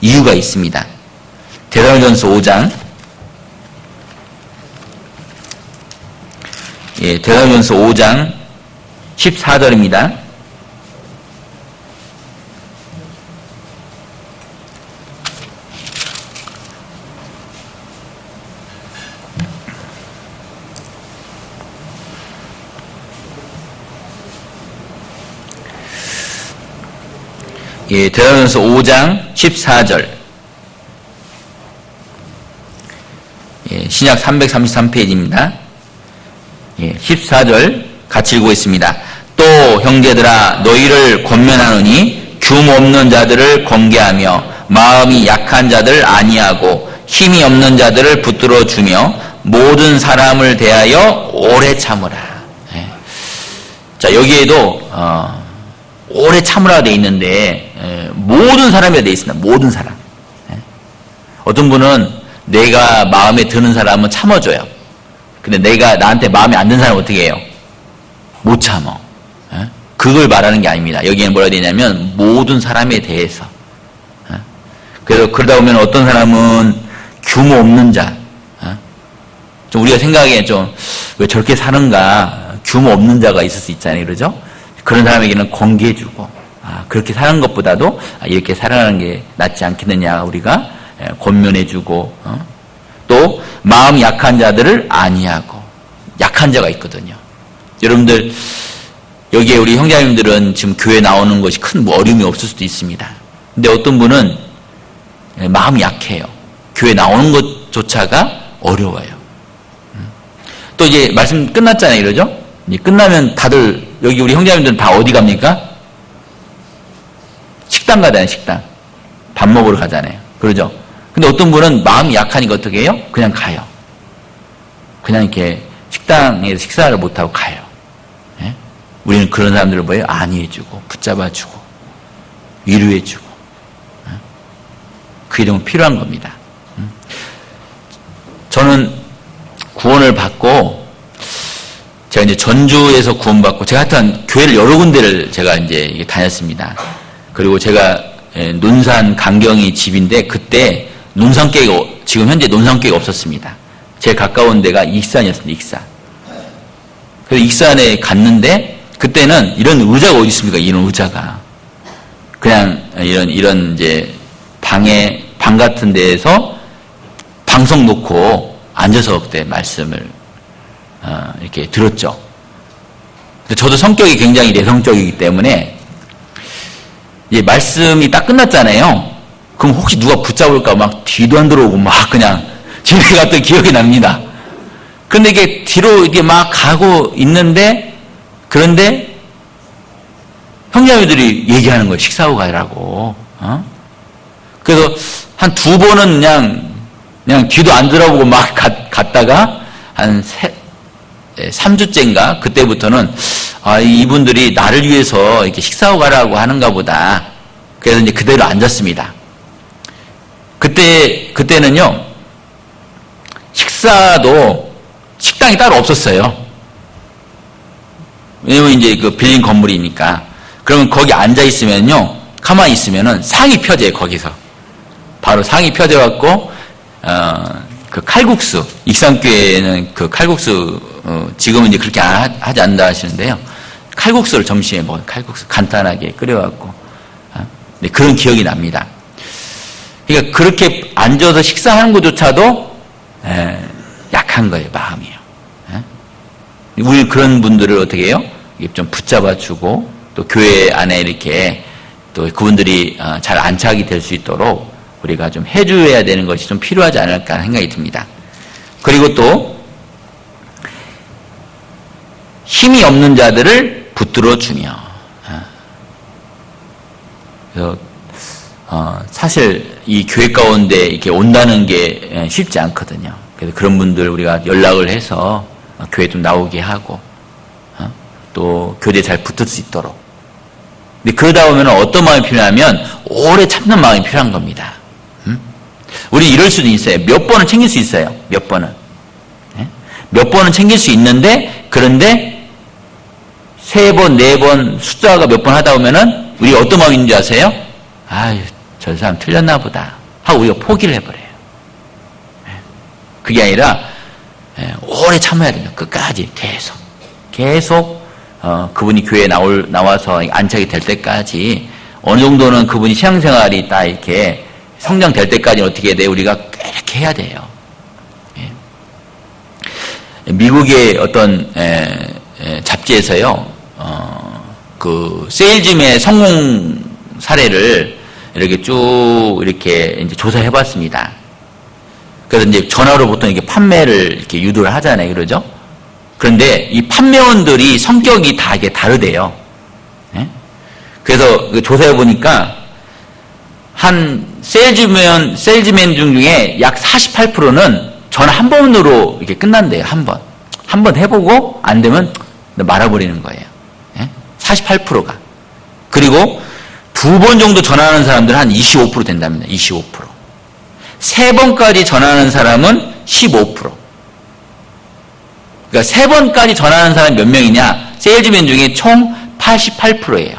이유가 있습니다. 데살로니가전서 5장 데살로니가전서 5장 14절입니다. 예, 데살로니가서 5장 14절. 예, 신약 333페이지입니다. 예, 14절 같이 읽고 또 형제들아 너희를 권면하노니 규모 없는 자들을 권계하며 마음이 약한 자들 아니하고 힘이 없는 자들을 붙들어 주며 모든 사람을 대하여 오래 참으라. 예. 자, 여기에도 오래 참으라 돼 있는데 모든 사람에 돼 있습니다. 모든 사람. 예. 어떤 분은 내가 마음에 드는 사람은 참아줘요. 근데 내가 나한테 마음에 안 드는 사람은 어떻게 해요? 못 참어. 예? 그걸 말하는 게 아닙니다. 여기에는 뭐라 되냐면 모든 사람에 대해서. 예? 그래서 그러다 보면 어떤 사람은 규모 없는 자, 좀 우리가 생각에 좀 왜 저렇게 사는가 규모 없는 자가 있을 수 있잖아요, 그러죠? 그런 사람에게는 권계해주고 그렇게 사는 것보다도 이렇게 살아가는 게 낫지 않겠느냐 우리가 권면해주고 또 마음 약한 자들을 아니하고 약한 자가 있거든요. 여러분들 여기에 우리 형제님들은 지금 교회 나오는 것이 큰 어려움이 없을 수도 있습니다. 근데 어떤 분은 마음이 약해요. 교회 나오는 것조차가 어려워요. 또 이제 말씀 끝났잖아요, 그러죠? 이제 끝나면 다들 여기 우리 형제님들은 다 어디 갑니까? 식당 가잖아요, 식당. 밥 먹으러 가잖아요, 그러죠? 근데 어떤 분은 마음이 약하니까 어떻게 해요? 그냥 가요. 그냥 이렇게 식당에서 식사를 못 하고 가요. 예? 우리는 그런 사람들을 뭐예요? 안위해주고 붙잡아주고 위로해주고 그게 너무 필요한 겁니다. 저는 구원을 받고 제가 이제 전주에서 구원받고 제가 하여튼 교회를 여러 군데를 제가 이제 다녔습니다. 그리고 제가 논산 강경이 집인데 그때 논산교회가 지금 현재 논산교회가 없었습니다. 제일 가까운 데가 익산이었습니다. 익산. 그래서 익산에 갔는데 그때는 이런 의자가 어디 있습니까? 이런 의자가 그냥 이런 이제 방 같은 데에서 방송 놓고 앉아서 그때 말씀을 이렇게 들었죠. 저도 성격이 굉장히 내성적이기 때문에 이제 말씀이 딱 끝났잖아요. 그럼 혹시 누가 붙잡을까 막 뒤도 안 들어오고 막 그냥 집에 갔던 기억이 납니다. 근데 이게 뒤로 이게 막 가고 있는데 그런데 형제들이 얘기하는 거예요. 식사하고 가라고. 그래서 한 두 번은 그냥 뒤도 안 들어보고 막 갔다가 한 3주째인가 그때부터는 이분들이 나를 위해서 이렇게 식사하고 가라고 하는가 보다. 그래서 이제 그대로 앉았습니다. 그때는요, 식사도 식당이 따로 없었어요. 왜냐면 이제 그 빌린 건물이니까. 그러면 거기 앉아있으면요, 가만히 있으면은 상이 펴져요, 거기서. 바로 상이 펴져갖고, 그 칼국수, 익산교회는 그 칼국수, 지금은 이제 그렇게 하지 않는다 하시는데요. 칼국수를 점심에 먹어요, 칼국수. 간단하게 끓여갖고. 네, 그런 기억이 납니다. 그러니까 그렇게 앉아서 식사하는 것조차도 약한 거예요, 마음이요. 우리 그런 분들을 어떻게 해요? 좀 붙잡아주고 또 교회 안에 이렇게 또 그분들이 잘 안착이 될 수 있도록 우리가 좀 해줘야 되는 것이 좀 필요하지 않을까 하는 생각이 듭니다. 그리고 또 힘이 없는 자들을 붙들어 주며 그래서 사실 이 교회 가운데 이렇게 온다는 게 쉽지 않거든요. 그래서 그런 분들 우리가 연락을 해서 교회 좀 나오게 하고 또 교대에 잘 붙을 수 있도록. 근데 그러다 보면 어떤 마음이 필요하면 오래 참는 마음이 필요한 겁니다. 우리 이럴 수도 있어요. 몇 번은 챙길 수 있어요. 몇 번은. 몇 번은 챙길 수 있는데 그런데 3번, 4번 숫자가 몇 번 하다 보면은 우리가 어떤 마음이 있는지 아세요? 아유, 저 사람 틀렸나 보다 하고 우리가 포기를 해버려요. 그게 아니라 오래 참아야 돼요. 끝까지 계속 그분이 교회에 나와서 안착이 될 때까지 어느 정도는 그분이 신앙생활이 딱 이렇게 성장될 때까지 어떻게 해야 돼요? 우리가 이렇게 해야 돼요. 미국의 어떤 잡지에서요, 그 세일즈맨의 성공 사례를 이렇게 쭉 이렇게 이제 조사해 봤습니다. 그래서 이제 전화로 보통 이렇게 판매를 이렇게 유도를 하잖아요. 그러죠? 그런데 이 판매원들이 성격이 다 이게 다르대요. 네? 그래서 조사해 보니까 한 세일즈맨 중에 약 48%는 전화 한 번으로 이렇게 끝난대요. 한 번 해보고 안 되면 말아버리는 거예요. 네? 48%가. 그리고 2번 정도 전화하는 사람들은 한 25% 된답니다. 25%. 3번까지 전화하는 사람은 15%. 그러니까 3번까지 전화하는 사람이 몇 명이냐? 세일즈맨 중에 총 88%예요.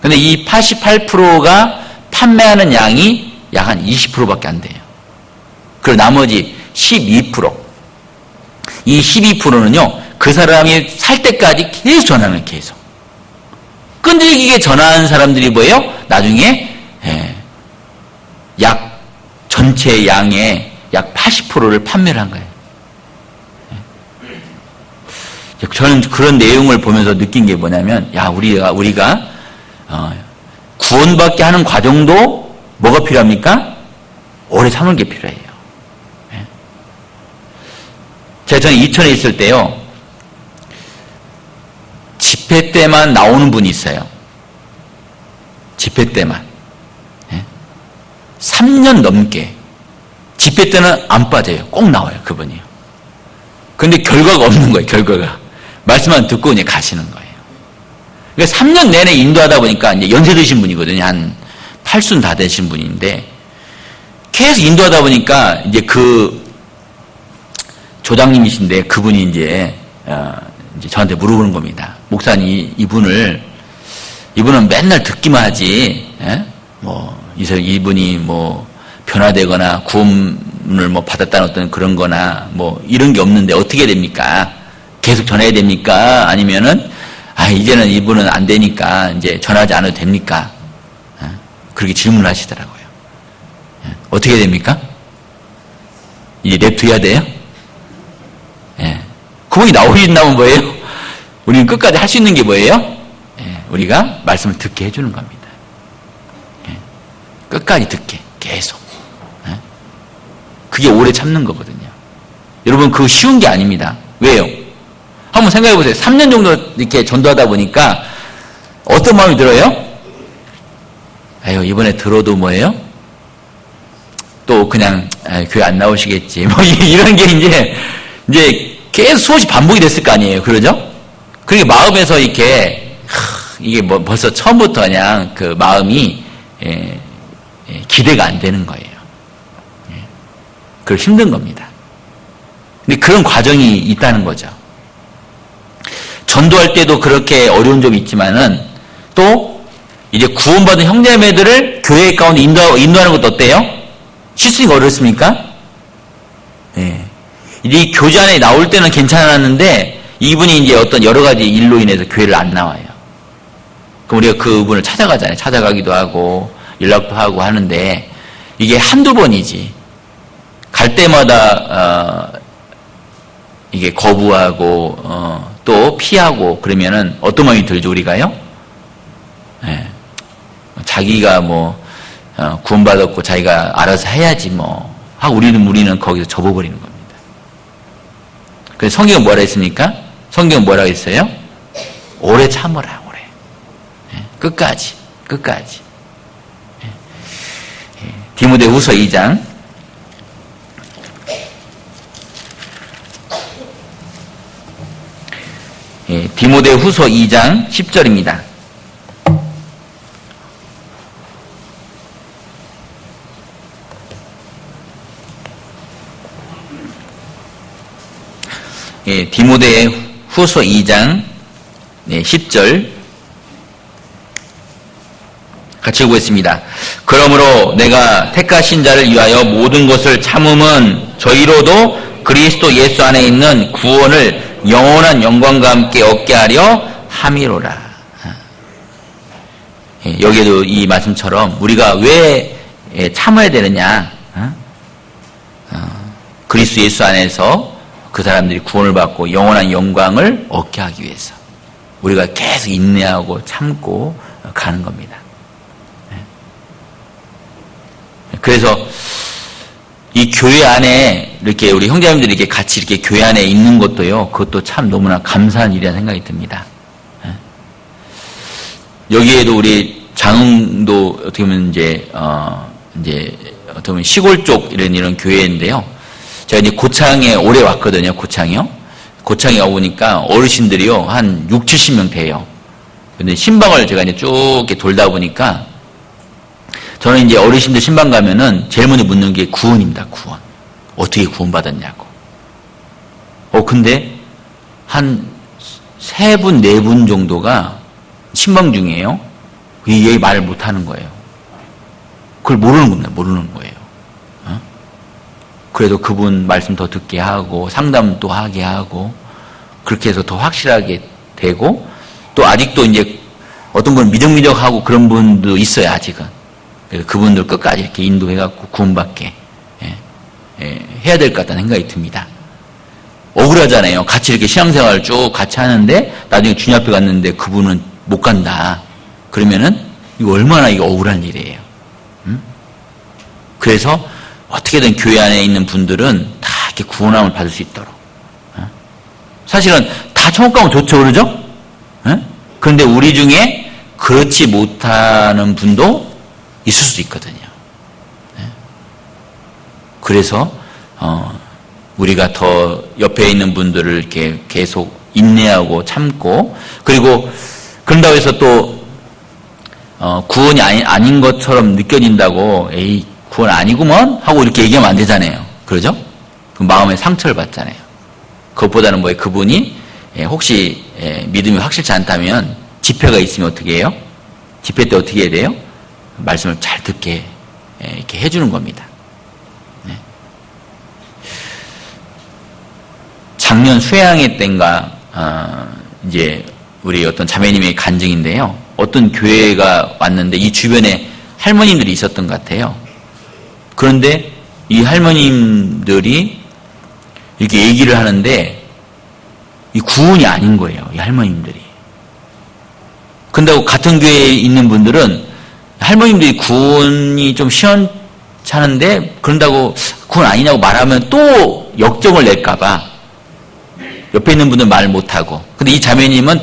근데 이 88%가 판매하는 양이 약 한 20%밖에 안 돼요. 그리고 나머지 12%. 이 12%는요, 그 사람이 살 때까지 계속 전화하는 거예요, 계속. 끈질기게 전화하는 사람들이 뭐예요? 나중에, 약 전체 양의 약 80%를 판매를 한 거예요. 저는 그런 내용을 보면서 느낀 게 뭐냐면, 야, 우리가 구원받게 하는 과정도 뭐가 필요합니까? 오래 참는 게 필요해요. 저는 이천에 있을 때요, 집회 때만 나오는 분이 있어요. 집회 때만. 3년 넘게. 집회 때는 안 빠져요. 꼭 나와요, 그분이요. 근데 결과가 없는 거예요, 결과가. 말씀만 듣고 이제 가시는 거예요. 그러니까 3년 내내 인도하다 보니까 이제 연세 드신 분이거든요. 한 80 다 되신 분인데, 계속 인도하다 보니까 이제 그 조장님이신데 그분이 이제 저한테 물어보는 겁니다. 목사님, 이분은 맨날 듣기만 하지, 이분이 변화되거나 구원을 받았다는 어떤 그런 거나 이런 게 없는데 어떻게 됩니까? 계속 전해야 됩니까? 아니면은, 이제는 이분은 안 되니까 이제 전하지 않아도 됩니까? 그렇게 질문을 하시더라고요. 어떻게 됩니까? 이제 냅둬야 돼요? 그분이 나오면 뭐예요? 우리는 끝까지 할 수 있는 게 뭐예요? 우리가 말씀을 듣게 해주는 겁니다. 끝까지 듣게, 계속. 그게 오래 참는 거거든요. 여러분, 그거 쉬운 게 아닙니다. 왜요? 한번 생각해 보세요. 3년 정도 이렇게 전도하다 보니까 어떤 마음이 들어요? 이번에 들어도 뭐예요? 또 그냥 교회 안 나오시겠지. 이런 게 이제 계속 수없이 반복이 됐을 거 아니에요. 그러죠? 그게 마음에서 이게 벌써 처음부터 그냥 그 마음이 기대가 안 되는 거예요. 그걸 힘든 겁니다. 근데 그런 과정이 있다는 거죠. 전도할 때도 그렇게 어려운 점이 있지만은 또 이제 구원받은 형제매들을 교회 가운데 인도하는 것도 어때요? 쉽습니까? 어렵습니까? 이 교제 안에 나올 때는 괜찮았는데 이분이 이제 어떤 여러 가지 일로 인해서 교회를 안 나와요. 그럼 우리가 그분을 찾아가잖아요. 찾아가기도 하고 연락도 하고 하는데 이게 한두 번이지. 갈 때마다 이게 거부하고 또 피하고 그러면은 어떤 마음이 들죠, 우리가요? 자기가 구원받았고 자기가 알아서 해야지 하고 우리는 거기서 접어버리는 겁니다. 그래서 성경은 뭐라 했습니까? 성경은 뭐라고 했어요? 오래 참으라, 오래. 끝까지. 디모데후서 2장. 디모데후서 2장 10절입니다. 디모데후서 2장 10절 같이 읽겠습니다. 그러므로 내가 택하신 자를 위하여 모든 것을 참음은 저희로도 그리스도 예수 안에 있는 구원을 영원한 영광과 함께 얻게 하려 함이로라. 여기에도 이 말씀처럼 우리가 왜 참아야 되느냐? 그리스도 예수 안에서 그 사람들이 구원을 받고 영원한 영광을 얻게 하기 위해서 우리가 계속 인내하고 참고 가는 겁니다. 그래서 이 교회 안에 이렇게 우리 형제님들이 이렇게 같이 이렇게 교회 안에 있는 것도요, 그것도 참 너무나 감사한 일이라는 생각이 듭니다. 여기에도 우리 장흥도 어떻게 보면 이제 어떻게 보면 시골 쪽 이런 교회인데요. 제가 이제 고창에 오래 왔거든요. 고창이요. 고창에 와보니까 어르신들이요, 한 6, 70명 돼요. 근데 신방을 제가 이제 쭉 이렇게 돌다 보니까 저는 이제 어르신들 신방 가면은 제일 먼저 묻는 게 구원입니다. 구원. 어떻게 구원받았냐고. 근데 한 3분, 4분 정도가 신방 중이에요. 얘 말을 못 하는 거예요. 그걸 모르는 겁니다. 모르는 거예요. 그래도 그분 말씀 더 듣게 하고 상담도 하게 하고 그렇게 해서 더 확실하게 되고, 또 아직도 이제 어떤 분 미적미적하고 그런 분도 있어요. 아직은. 그래서 그분들 끝까지 이렇게 인도해갖고 구원받게 해야 될 것 같다는 생각이 듭니다. 억울하잖아요. 같이 이렇게 신앙생활을 쭉 같이 하는데 나중에 주님 앞에 갔는데 그분은 못 간다. 그러면은 이거 얼마나 이거 억울한 일이에요. 그래서 어떻게든 교회 안에 있는 분들은 다 이렇게 구원함을 받을 수 있도록. 사실은 다 천국 가면 좋죠, 그러죠? 그런데 우리 중에 그렇지 못하는 분도 있을 수도 있거든요. 그래서 우리가 더 옆에 있는 분들을 이렇게 계속 인내하고 참고, 그리고 그런다고 해서 또 구원이 아닌 것처럼 느껴진다고 에이 구원 아니구먼 하고 이렇게 얘기하면 안 되잖아요. 그러죠? 그 마음에 상처를 받잖아요. 그것보다는 뭐예요? 그분이 혹시 믿음이 확실치 않다면 집회가 있으면 어떻게 해요? 집회 때 어떻게 해야 돼요? 말씀을 잘 듣게 이렇게 해주는 겁니다. 작년 수양회 때인가 이제 우리 어떤 자매님의 간증인데요. 어떤 교회가 왔는데 이 주변에 할머님들이 있었던 것 같아요. 그런데 이 할머님들이 이렇게 얘기를 하는데 이 구원이 아닌 거예요. 이 할머님들이. 근데 같은 교회에 있는 분들은 할머님들이 구원이 좀 시원찮은데 그런다고 구원 아니냐고 말하면 또 역정을 낼까 봐 옆에 있는 분들 말 못하고. 근데 이 자매님은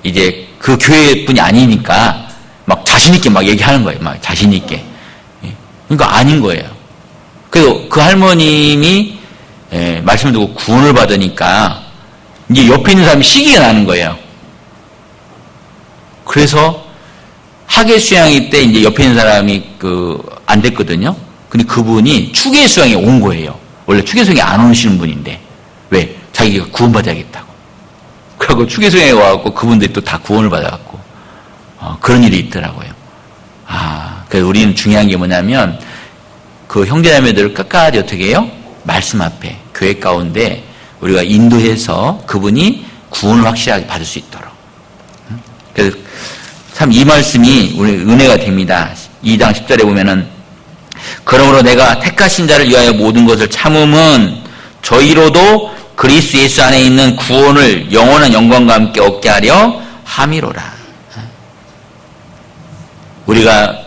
이제 그 교회 분이 아니니까 막 자신있게 막 얘기하는 거예요. 막 자신있게. 그러니까 아닌 거예요. 그래서 그 할머님이 말씀을 듣고 구원을 받으니까 이제 옆에 있는 사람이 시기가 나는 거예요. 그래서 학예 수양회 때 이제 옆에 있는 사람이 안 됐거든요. 근데 그분이 추계 수양에 온 거예요. 원래 추계 수양에 안 오시는 분인데. 왜? 자기가 구원받아야겠다고. 그리고 추계 수양에 와갖고 그분들이 또 다 구원을 받아갖고 그런 일이 있더라고요. 그래서 우리는 중요한 게 뭐냐면 그 형제자매들을 끝까지 어떻게 해요? 말씀 앞에 교회 가운데 우리가 인도해서 그분이 구원을 확실하게 받을 수 있도록. 그래서 참 이 말씀이 우리 은혜가 됩니다. 2장 10절에 보면은 그러므로 내가 택하신 자를 위하여 모든 것을 참음은 저희로도 그리스도 예수 안에 있는 구원을 영원한 영광과 함께 얻게 하려 함이로라. 우리가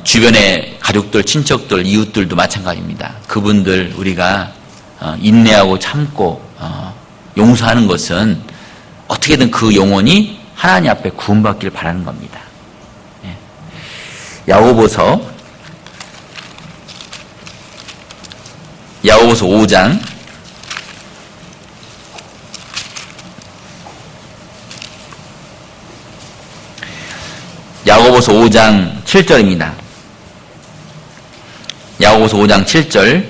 주변의 가족들, 친척들, 이웃들도 마찬가지입니다. 그분들 우리가 인내하고 참고 용서하는 것은 어떻게든 그 영혼이 하나님 앞에 구원받기를 바라는 겁니다. 야고보서 5장 야고보서 5장 7절입니다. 야고보서 5장 7절.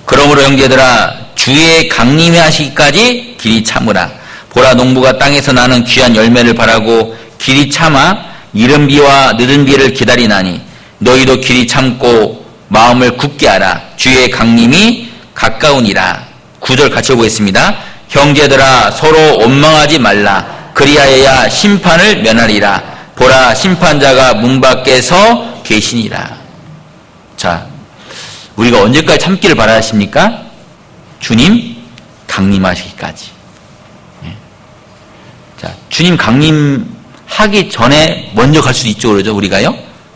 그러므로 형제들아 주의 강림에 하시기까지 길이 참으라. 보라 농부가 땅에서 나는 귀한 열매를 바라고 길이 참아 이른 비와 늦은 비를 기다리나니 너희도 길이 참고 마음을 굳게 하라. 주의 강림이 가까우니라. 9절 같이 보겠습니다. 형제들아 서로 원망하지 말라. 그리하여야 심판을 면하리라. 보라 심판자가 문 밖에서 계시니라. 자, 우리가 언제까지 참기를 바라십니까? 주님 강림하시기까지. 주님 강림하기 전에 먼저 갈 수도 있죠, 그러죠, 우리가요?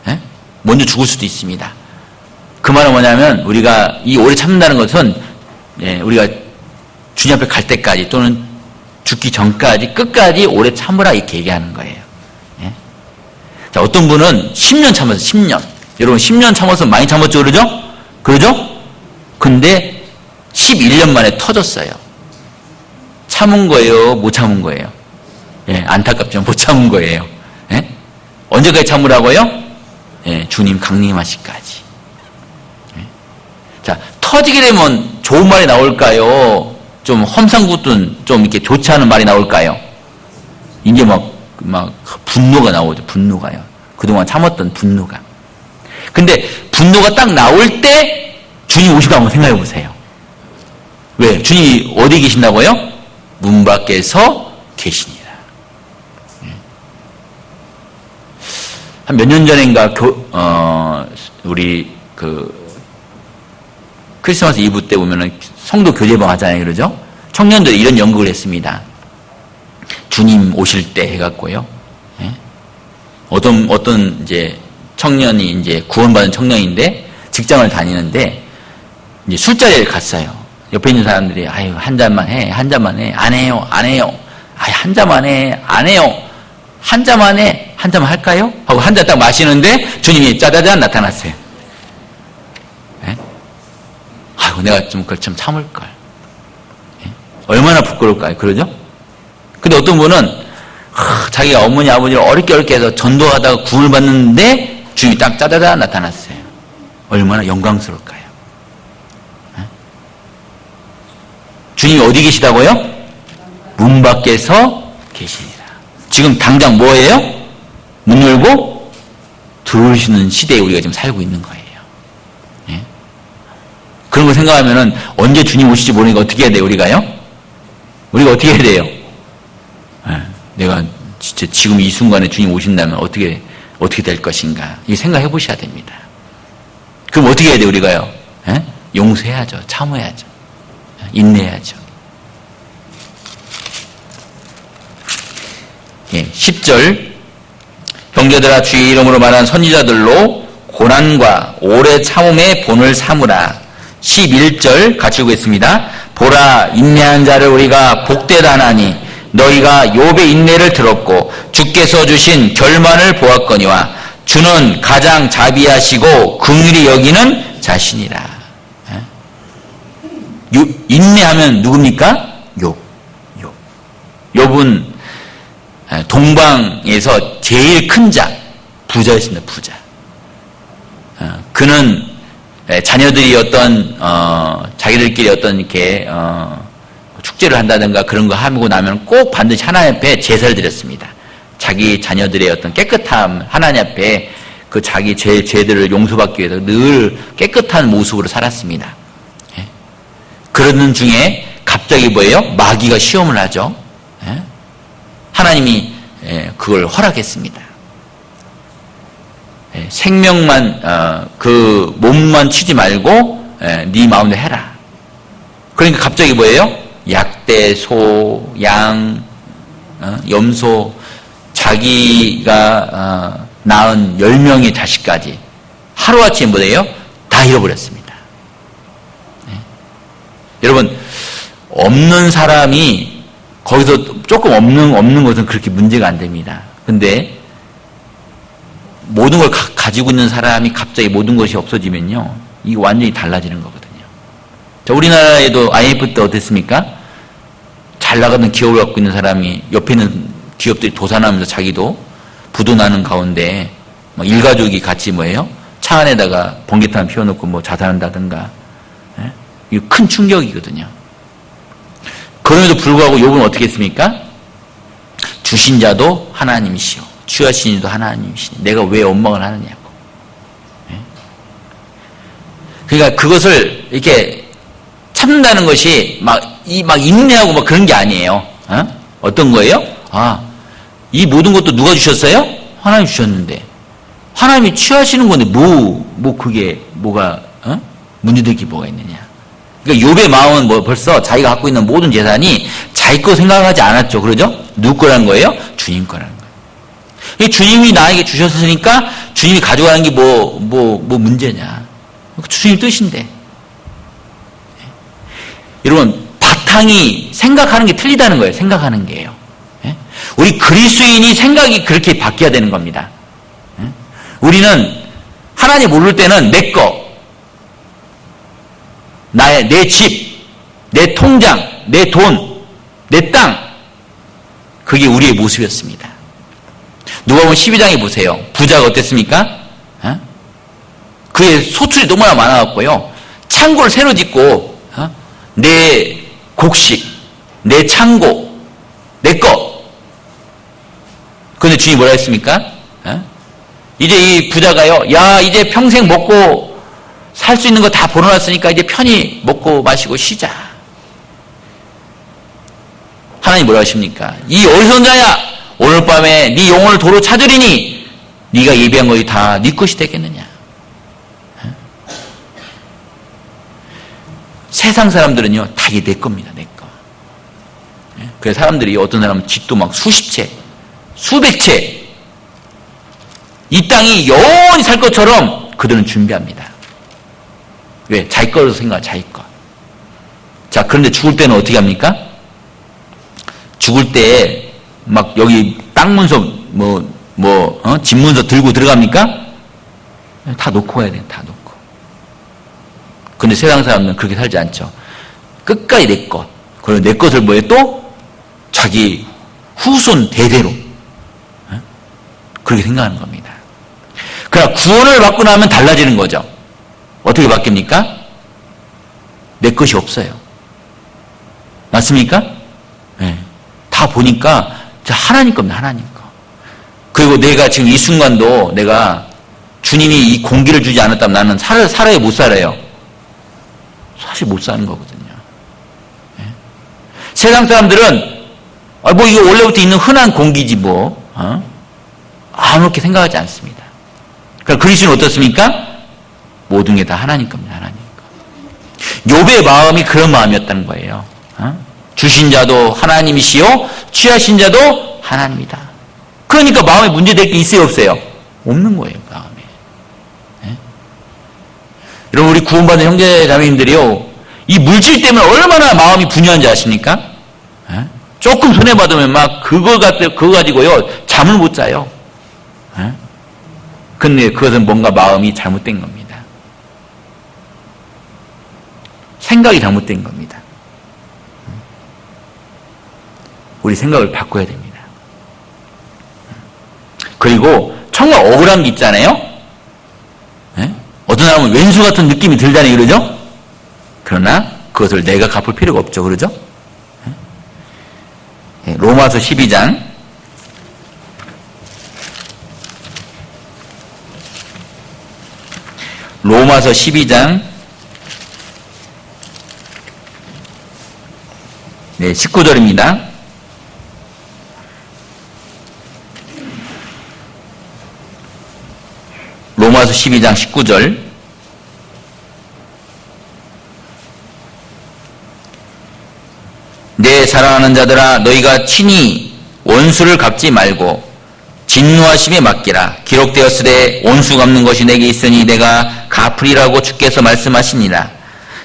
예? 먼저 죽을 수도 있습니다. 그 말은 뭐냐면, 우리가 이 오래 참는다는 것은, 예, 우리가 주님 앞에 갈 때까지 또는 죽기 전까지 끝까지 오래 참으라 이렇게 얘기하는 거예요. 예? 자, 어떤 분은 10년 참았어요, 10년. 여러분, 10년 참아서 많이 참았죠, 그러죠? 그러죠? 근데 11년 만에 터졌어요. 참은 거예요, 못 참은 거예요? 예, 안타깝죠. 못 참은 거예요. 예? 언제까지 참으라고요? 예, 주님 강림하시까지. 예? 자, 터지게 되면 좋은 말이 나올까요? 좀 험상궂은, 좀 이렇게 좋지 않은 말이 나올까요? 이제 막 분노가 나오죠. 분노가요. 그동안 참았던 분노가. 근데 분노가 딱 나올 때 주님 오시고 한번 생각해 보세요. 왜? 주님이 어디 계신다고요? 문 밖에서 계시니라. 한 몇 년 전인가 우리 크리스마스 이브 때 보면은 성도 교제방 하잖아요, 그러죠? 청년들이 이런 연극을 했습니다. 주님 오실 때 해갖고요. 예? 어떤 이제 청년이 이제 구원받은 청년인데 직장을 다니는데 이제 술자리에 갔어요. 옆에 있는 사람들이 아유 한 잔만 해, 한 잔만 해, 안 해요, 안 해요. 아유 한 잔만 해, 안 해요. 한 잔만 해, 한 잔만 할까요? 하고 한 잔 딱 마시는데 주님이 짜자잔 나타났어요. 예? 아이고 내가 좀 그걸 좀 참을 걸. 예? 얼마나 부끄러울까요, 그러죠? 근데 어떤 분은 자기가 어머니 아버지를 어렵게 해서 전도하다가 구원을 받는데 주님이 딱 짜자잔 나타났어요. 얼마나 영광스러울까요? 예? 주님이 어디 계시다고요? 문 밖에서 계시니라. 지금 당장 뭐예요? 문 열고 들어오시는 시대에 우리가 지금 살고 있는 거예요. 예? 그런 거 생각하면은 언제 주님 오실지 모르니까 어떻게 해야 돼요, 우리가요? 우리가 어떻게 해야 돼요? 예, 내가 진짜 지금 이 순간에 주님 오신다면 어떻게 될 것인가? 이 생각해 보셔야 됩니다. 그럼 어떻게 해야 돼요, 우리가요? 예? 용서해야죠. 참아야죠. 인내해야죠. 예, 10절 형제들아 주의 이름으로 말한 선지자들로 고난과 오래 참음의 본을 삼으라. 11절 같이 읽겠습니다. 보라 인내한 자를 우리가 복되다 하나니 너희가 욥의 인내를 들었고 주께서 주신 결말을 보았거니와 주는 가장 자비하시고 긍휼히 여기는 자신이라. 인내하면 누굽니까? 욥은 동방에서 제일 큰 자, 부자였습니다, 부자. 그는 자녀들이 자기들끼리 이렇게, 축제를 한다든가 그런 거 하고 나면 꼭 반드시 하나님 앞에 제사를 드렸습니다. 자기 자녀들의 깨끗함, 하나님 앞에 그 자기 죄들을 용서받기 위해서 늘 깨끗한 모습으로 살았습니다. 그러는 중에 갑자기 뭐예요? 마귀가 시험을 하죠. 하나님이 그걸 허락했습니다. 생명만 그 몸만 치지 말고 네 마음대로 해라. 그러니까 갑자기 뭐예요? 약대, 소, 양, 염소, 자기가 낳은 10명의 자식까지 하루아침에 뭐예요? 다 잃어버렸습니다. 여러분 없는 사람이 거기서 조금 없는 것은 그렇게 문제가 안 됩니다. 근데 모든 걸 가지고 있는 사람이 갑자기 모든 것이 없어지면요, 이게 완전히 달라지는 거거든요. 자, 우리나라에도 IMF 때 어땠습니까? 잘 나가는 기업을 갖고 있는 사람이 옆에 있는 기업들이 도산하면서 자기도 부도나는 가운데 막 일가족이 같이 뭐예요? 차 안에다가 번개탄 피워놓고 자살한다든가. 예? 이거 큰 충격이거든요. 그럼에도 불구하고 욥은 어떻게 했습니까? 주신 자도 하나님이시오, 취하신 이도 하나님이시니 내가 왜 원망을 하느냐고. 예? 그러니까 그것을 이렇게 참는다는 것이 막 인내하고 그런 게 아니에요. 어떤 거예요? 이 모든 것도 누가 주셨어요? 하나님 주셨는데 하나님이 취하시는 건데 그게 뭐가 문제될 게 뭐가 있느냐. 그러니까 욥의 마음은 벌써 자기가 갖고 있는 모든 재산이 자기 거 생각하지 않았죠. 그러죠? 누구 거라는 거예요? 주님 거라는 거예요. 주님이 나에게 주셨으니까 주님이 가져가는 게 뭐 문제냐. 주님 뜻인데. 여러분, 바탕이 생각하는 게 틀리다는 거예요. 생각하는 게요. 우리 그리스도인이 생각이 그렇게 바뀌어야 되는 겁니다. 우리는 하나님 모를 때는 내 거, 내 집, 내 통장, 내 돈, 내 땅, 그게 우리의 모습이었습니다. 누가복음 12장에 보세요. 부자가 어땠습니까? 그의 소출이 너무나 많아갖고요. 창고를 새로 짓고 내 곡식, 내 창고, 내 거. 그런데 주님이 뭐라 했습니까? 이제 이 부자가요, 야, 이제 평생 먹고 살 수 있는 거 다 벌어놨으니까 이제 편히 먹고 마시고 쉬자. 하나님 뭐라 하십니까? 이 어리석은 자야, 오늘 밤에 네 영혼을 도로 찾으리니 네가 예비한 것이 다 네 것이 되겠느냐. 세상 사람들은요, 다 이게 내 겁니다, 내 거. 그래서 사람들이 어떤 사람은 집도 막 수십 채, 수백 채, 이 땅이 영원히 살 것처럼 그들은 준비합니다. 왜? 자기 거로 생각하 자기 거. 자, 그런데 죽을 때는 어떻게 합니까? 죽을 때 막 여기 땅 문서 집 문서 들고 들어갑니까? 다 놓고 가야 돼요. 다 놓고. 근데 세상 사람들은 그렇게 살지 않죠. 끝까지 내 것. 그리고 내 것을 뭐해? 또 자기 후손 대대로 그렇게 생각하는 겁니다. 그러나 구원을 받고 나면 달라지는 거죠. 어떻게 바뀝니까? 내 것이 없어요. 맞습니까? 네. 다 보니까 하나님 겁니다. 하나님 거. 그리고 내가 지금 이 순간도 내가 주님이 이 공기를 주지 않았다면 나는 살아야 못 살아요. 사실 못 사는 거거든요. 네. 세상 사람들은 뭐 이거 원래부터 있는 흔한 공기지 뭐 아무렇게 생각하지 않습니다. 그러니까 그리스도는 어떻습니까? 모든 게 다 하나님 겁니다. 하나님 거. 욥의 마음이 그런 마음이었다는 거예요. 주신 자도 하나님이시요 취하신 자도 하나님이다. 그러니까 마음에 문제될 게 있어요, 없어요? 없는 거예요, 마음에. 네? 여러분, 우리 구원받은 형제 자매님들이요, 이 물질 때문에 얼마나 마음이 분유한지 아십니까? 네? 조금 손해받으면 막 그거 가지고요 잠을 못 자요. 네? 근데 그것은 뭔가 마음이 잘못된 겁니다. 생각이 잘못된 겁니다. 우리 생각을 바꿔야 됩니다. 그리고 정말 억울한 게 있잖아요. 네? 어떤 사람은 왼수 같은 느낌이 들다니 그러죠? 그러나 그것을 내가 갚을 필요가 없죠. 그러죠? 네? 로마서 12장 로마서 12장 19절입니다. 로마서 12장 19절. 내 사랑하는 자들아, 너희가 친히 원수를 갚지 말고 진노하심에 맡기라. 기록되었으되 원수 갚는 것이 내게 있으니 내가 갚으리라고 주께서 말씀하시니라.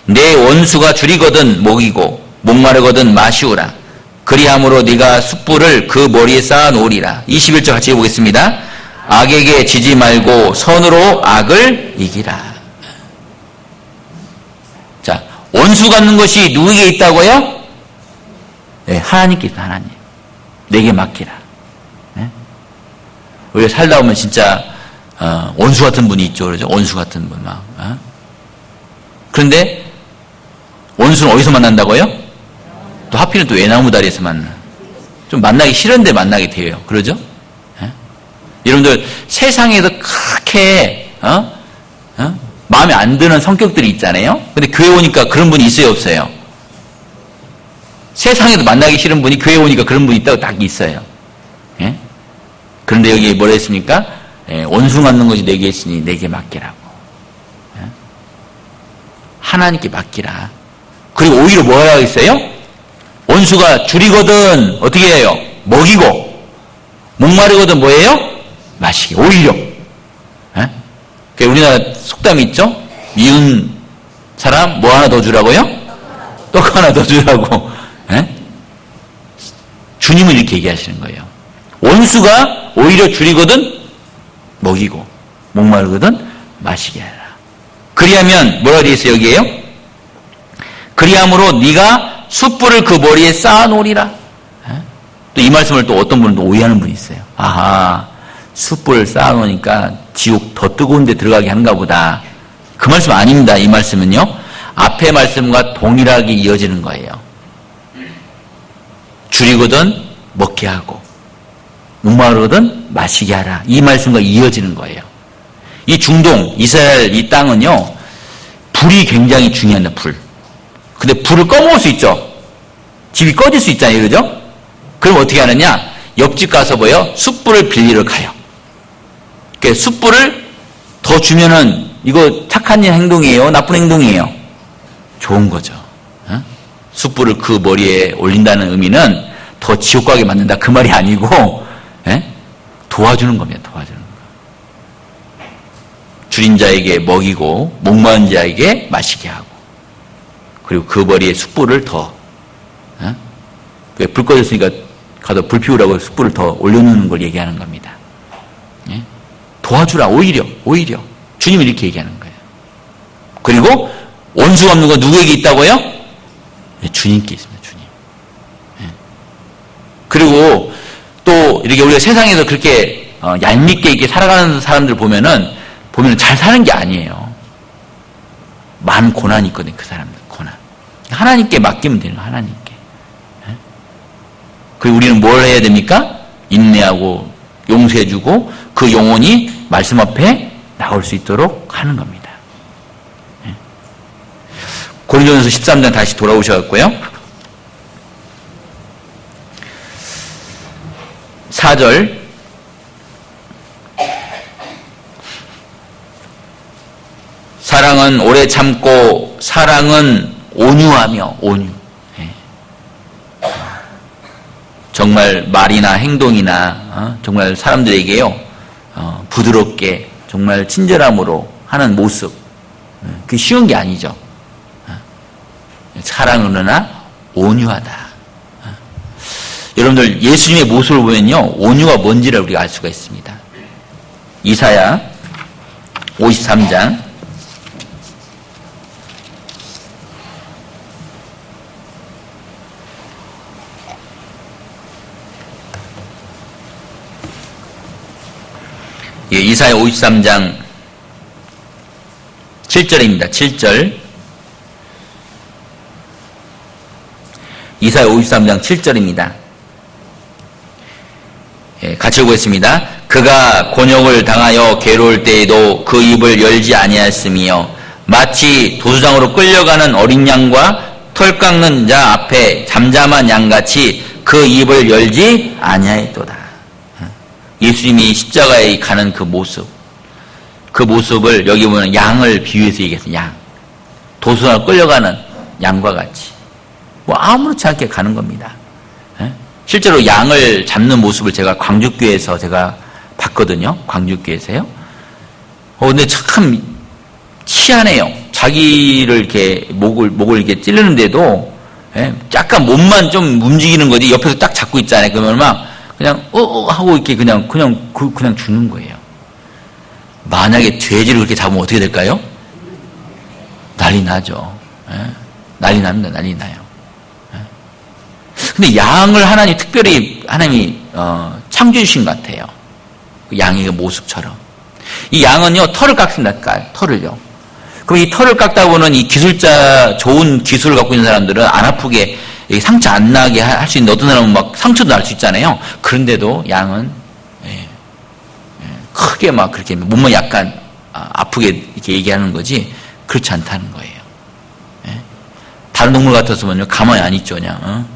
내 원수가 줄이거든 먹이고 목마르거든 마시우라. 그리함으로 네가 숯불을 그 머리에 쌓아 놓으리라. 21절 같이 해보겠습니다. 악에게 지지 말고 선으로 악을 이기라. 자, 원수 갚는 것이 누구에게 있다고요? 네, 하나님께 있다. 하나님. 내게 맡기라. 네? 우리가 살다 보면 진짜 원수 같은 분이 있죠. 그러죠? 원수 같은 분 막. 그런데 원수는 어디서 만난다고요? 또 하필은 또 외나무 다리에서 만나. 좀 만나기 싫은데 만나게 돼요. 그러죠? 여러분들 세상에서 그렇게 마음에 안 드는 성격들이 있잖아요. 근데 교회 오니까 그런 분이 있어요, 없어요? 세상에도 만나기 싫은 분이 교회 오니까 그런 분이 있다고 딱 있어요. 예? 그런데 여기 뭐라 했습니까? 예, 원수 갚는 것이 내게 있으니 내게 맡기라고. 예? 하나님께 맡기라. 그리고 오히려 뭐라고 했어요? 원수가 줄이거든 어떻게 해요? 먹이고, 목마르거든 뭐예요? 마시게. 오히려. 예? 우리나라 속담이 있죠? 미운 사람 뭐 하나 더 주라고요? 떡 하나 더 주라고. 예? 주님은 이렇게 얘기하시는 거예요. 원수가 오히려 줄이거든 먹이고, 목마르거든 마시게 하라. 그리하면 뭐라 되어 있어요 여기에요? 그리함으로 네가 숯불을 그 머리에 쌓아놓으리라. 또 이 말씀을 또 어떤 분은 또 오해하는 분이 있어요. 아하, 숯불을 쌓아놓으니까 지옥 더 뜨거운 데 들어가게 하는가 보다. 그 말씀 아닙니다. 이 말씀은요, 앞의 말씀과 동일하게 이어지는 거예요. 줄이거든 먹게 하고, 목마르거든 마시게 하라. 이 말씀과 이어지는 거예요. 이 중동, 이스라엘 이 땅은요, 불이 굉장히 중요합니다. 불. 근데 불을 꺼먹을 수 있죠. 집이 꺼질 수 있잖아요. 그죠? 그럼 어떻게 하느냐? 옆집 가서 뭐요? 숯불을 빌리러 가요. 그러니까 숯불을 더 주면은 이거 착한 행동이에요? 나쁜 행동이에요? 좋은 거죠. 어? 숯불을 그 머리에 올린다는 의미는 더 지옥 가게 만든다 그 말이 아니고, 도와주는 겁니다. 도와주는 거. 줄인 자에게 먹이고 목마른 자에게 마시게 하고, 그리고 그 머리에 숯불을 더, 불 꺼졌으니까 가서 불 피우라고 숯불을 더 올려놓는 걸 얘기하는 겁니다. 도와주라. 오히려 주님이 이렇게 얘기하는 거예요. 그리고 원수가 없는 건 누구에게 있다고요? 주님께 있습니다. 주님. 그리고 또 이렇게 우리가 세상에서 그렇게 얄밉게 이렇게 살아가는 사람들 보면은 잘 사는 게 아니에요. 많은 고난이 있거든요. 그 사람들 고난. 하나님께 맡기면 되는 거예요. 하나님께. 그리고 우리는 뭘 해야 됩니까? 인내하고 용서해주고 그 영혼이 말씀 앞에 나올 수 있도록 하는 겁니다. 고린도전서 13장 다시 돌아오셔갖고요. 4절 사랑은 오래 참고 사랑은 온유하며 온유. 정말 말이나 행동이나 정말 사람들에게요 부드럽게 정말 친절함으로 하는 모습, 그게 쉬운 게 아니죠. 사랑은 그러나 온유하다. 여러분들 예수님의 모습을 보면요 온유가 뭔지를 우리가 알 수가 있습니다. 이사야 53장 이사야 53장 7절입니다. 7절. 이사야 53장 7절입니다. 같이 읽겠습니다. 그가 곤욕을 당하여 괴로울 때에도 그 입을 열지 아니하였으며 마치 도수장으로 끌려가는 어린 양과 털 깎는 자 앞에 잠잠한 양같이 그 입을 열지 아니하였도다. 예수님이 십자가에 가는 그 모습을 여기 보면 양을 비유해서 얘기했어요. 양. 도수장으로 끌려가는 양과 같이. 아무렇지 않게 가는 겁니다. 실제로 양을 잡는 모습을 제가 광주교회에서 제가 봤거든요. 광주교회에서요. 근데 참 희한해요. 자기를 이렇게 목을 이렇게 찌르는데도 약간 몸만 좀 움직이는 거지 옆에서 딱 잡고 있잖아요. 그러면 막 그냥 하고 이렇게 그냥 죽는 거예요. 만약에 돼지를 그렇게 잡으면 어떻게 될까요? 난리 나죠. 난리 납니다. 난리 나요. 근데 양을 하나님 특별히 하나님이 창조해 주신 것 같아요. 그 양의 모습처럼. 이 양은요 털을 깎습니다. 털을요. 그럼 이 털을 깎다 보면 이 좋은 기술을 갖고 있는 사람들은 안 아프게 상처 안 나게 할 수 있는데 어떤 사람은 막 상처도 날 수 있잖아요. 그런데도 양은 크게 막 그렇게 몸만 약간 아프게 이렇게 얘기하는 거지 그렇지 않다는 거예요. 다른 동물 같았으면요 가만히 안 있죠 그냥.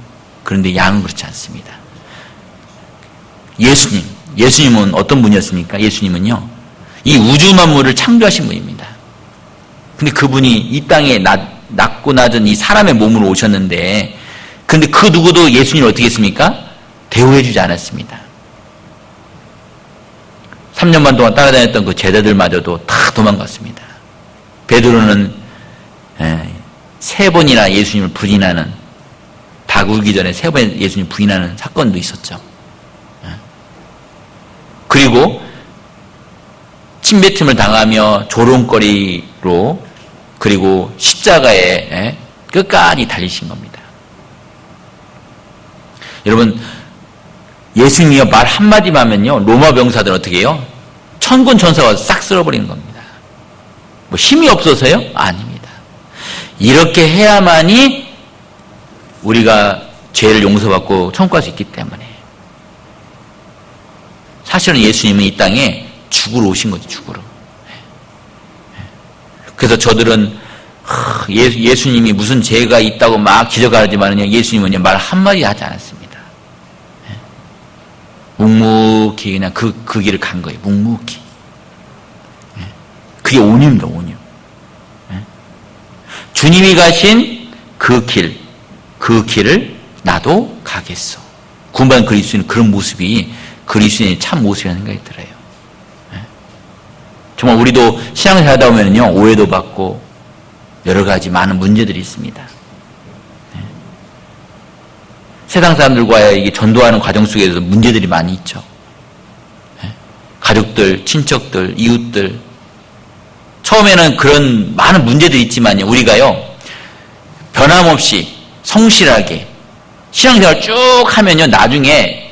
그런데 양은 그렇지 않습니다. 예수님은 어떤 분이었습니까? 예수님은요 이 우주 만물을 창조하신 분입니다. 근데 그분이 이 땅에 낮고 낮은 이 사람의 몸으로 오셨는데 근데 그 누구도 예수님을 어떻게 했습니까? 대우해 주지 않았습니다. 3년 반 동안 따라다녔던 그 제자들마저도 다 도망갔습니다. 베드로는 3번이나 예수님을 부인하는, 닭 울기 전에 3번 예수님 부인하는 사건도 있었죠. 그리고 침뱉음을 당하며 조롱거리로, 그리고 십자가에 끝까지 달리신 겁니다. 여러분, 예수님이 말 한마디만 하면요, 로마 병사들은 어떻게 해요? 천군 천사가 싹 쓸어버리는 겁니다. 뭐 힘이 없어서요? 아닙니다. 이렇게 해야만이 우리가 죄를 용서받고 천국 갈 수 있기 때문에. 사실은 예수님은 이 땅에 죽으러 오신 거죠, 죽으러. 그래서 저들은 예수님이 무슨 죄가 있다고 막 기적하지만요, 예수님은 말 한마디 하지 않았습니다. 묵묵히 그냥 그 길을 간 거예요. 묵묵히. 그게 온유입니다. 온유. 주님이 가신 그 길을 나도 가겠어. 구원받은 그리스도인은 그런 모습이 그리스도인의 참 모습이라는 생각이 들어요. 정말 우리도 신앙생활 하다 보면요, 오해도 받고 여러 가지 많은 문제들이 있습니다. 세상 사람들과의 이게 전도하는 과정 속에서 문제들이 많이 있죠. 가족들, 친척들, 이웃들. 처음에는 그런 많은 문제들이 있지만요, 우리가요, 변함없이 성실하게 신앙생활 쭉 하면요, 나중에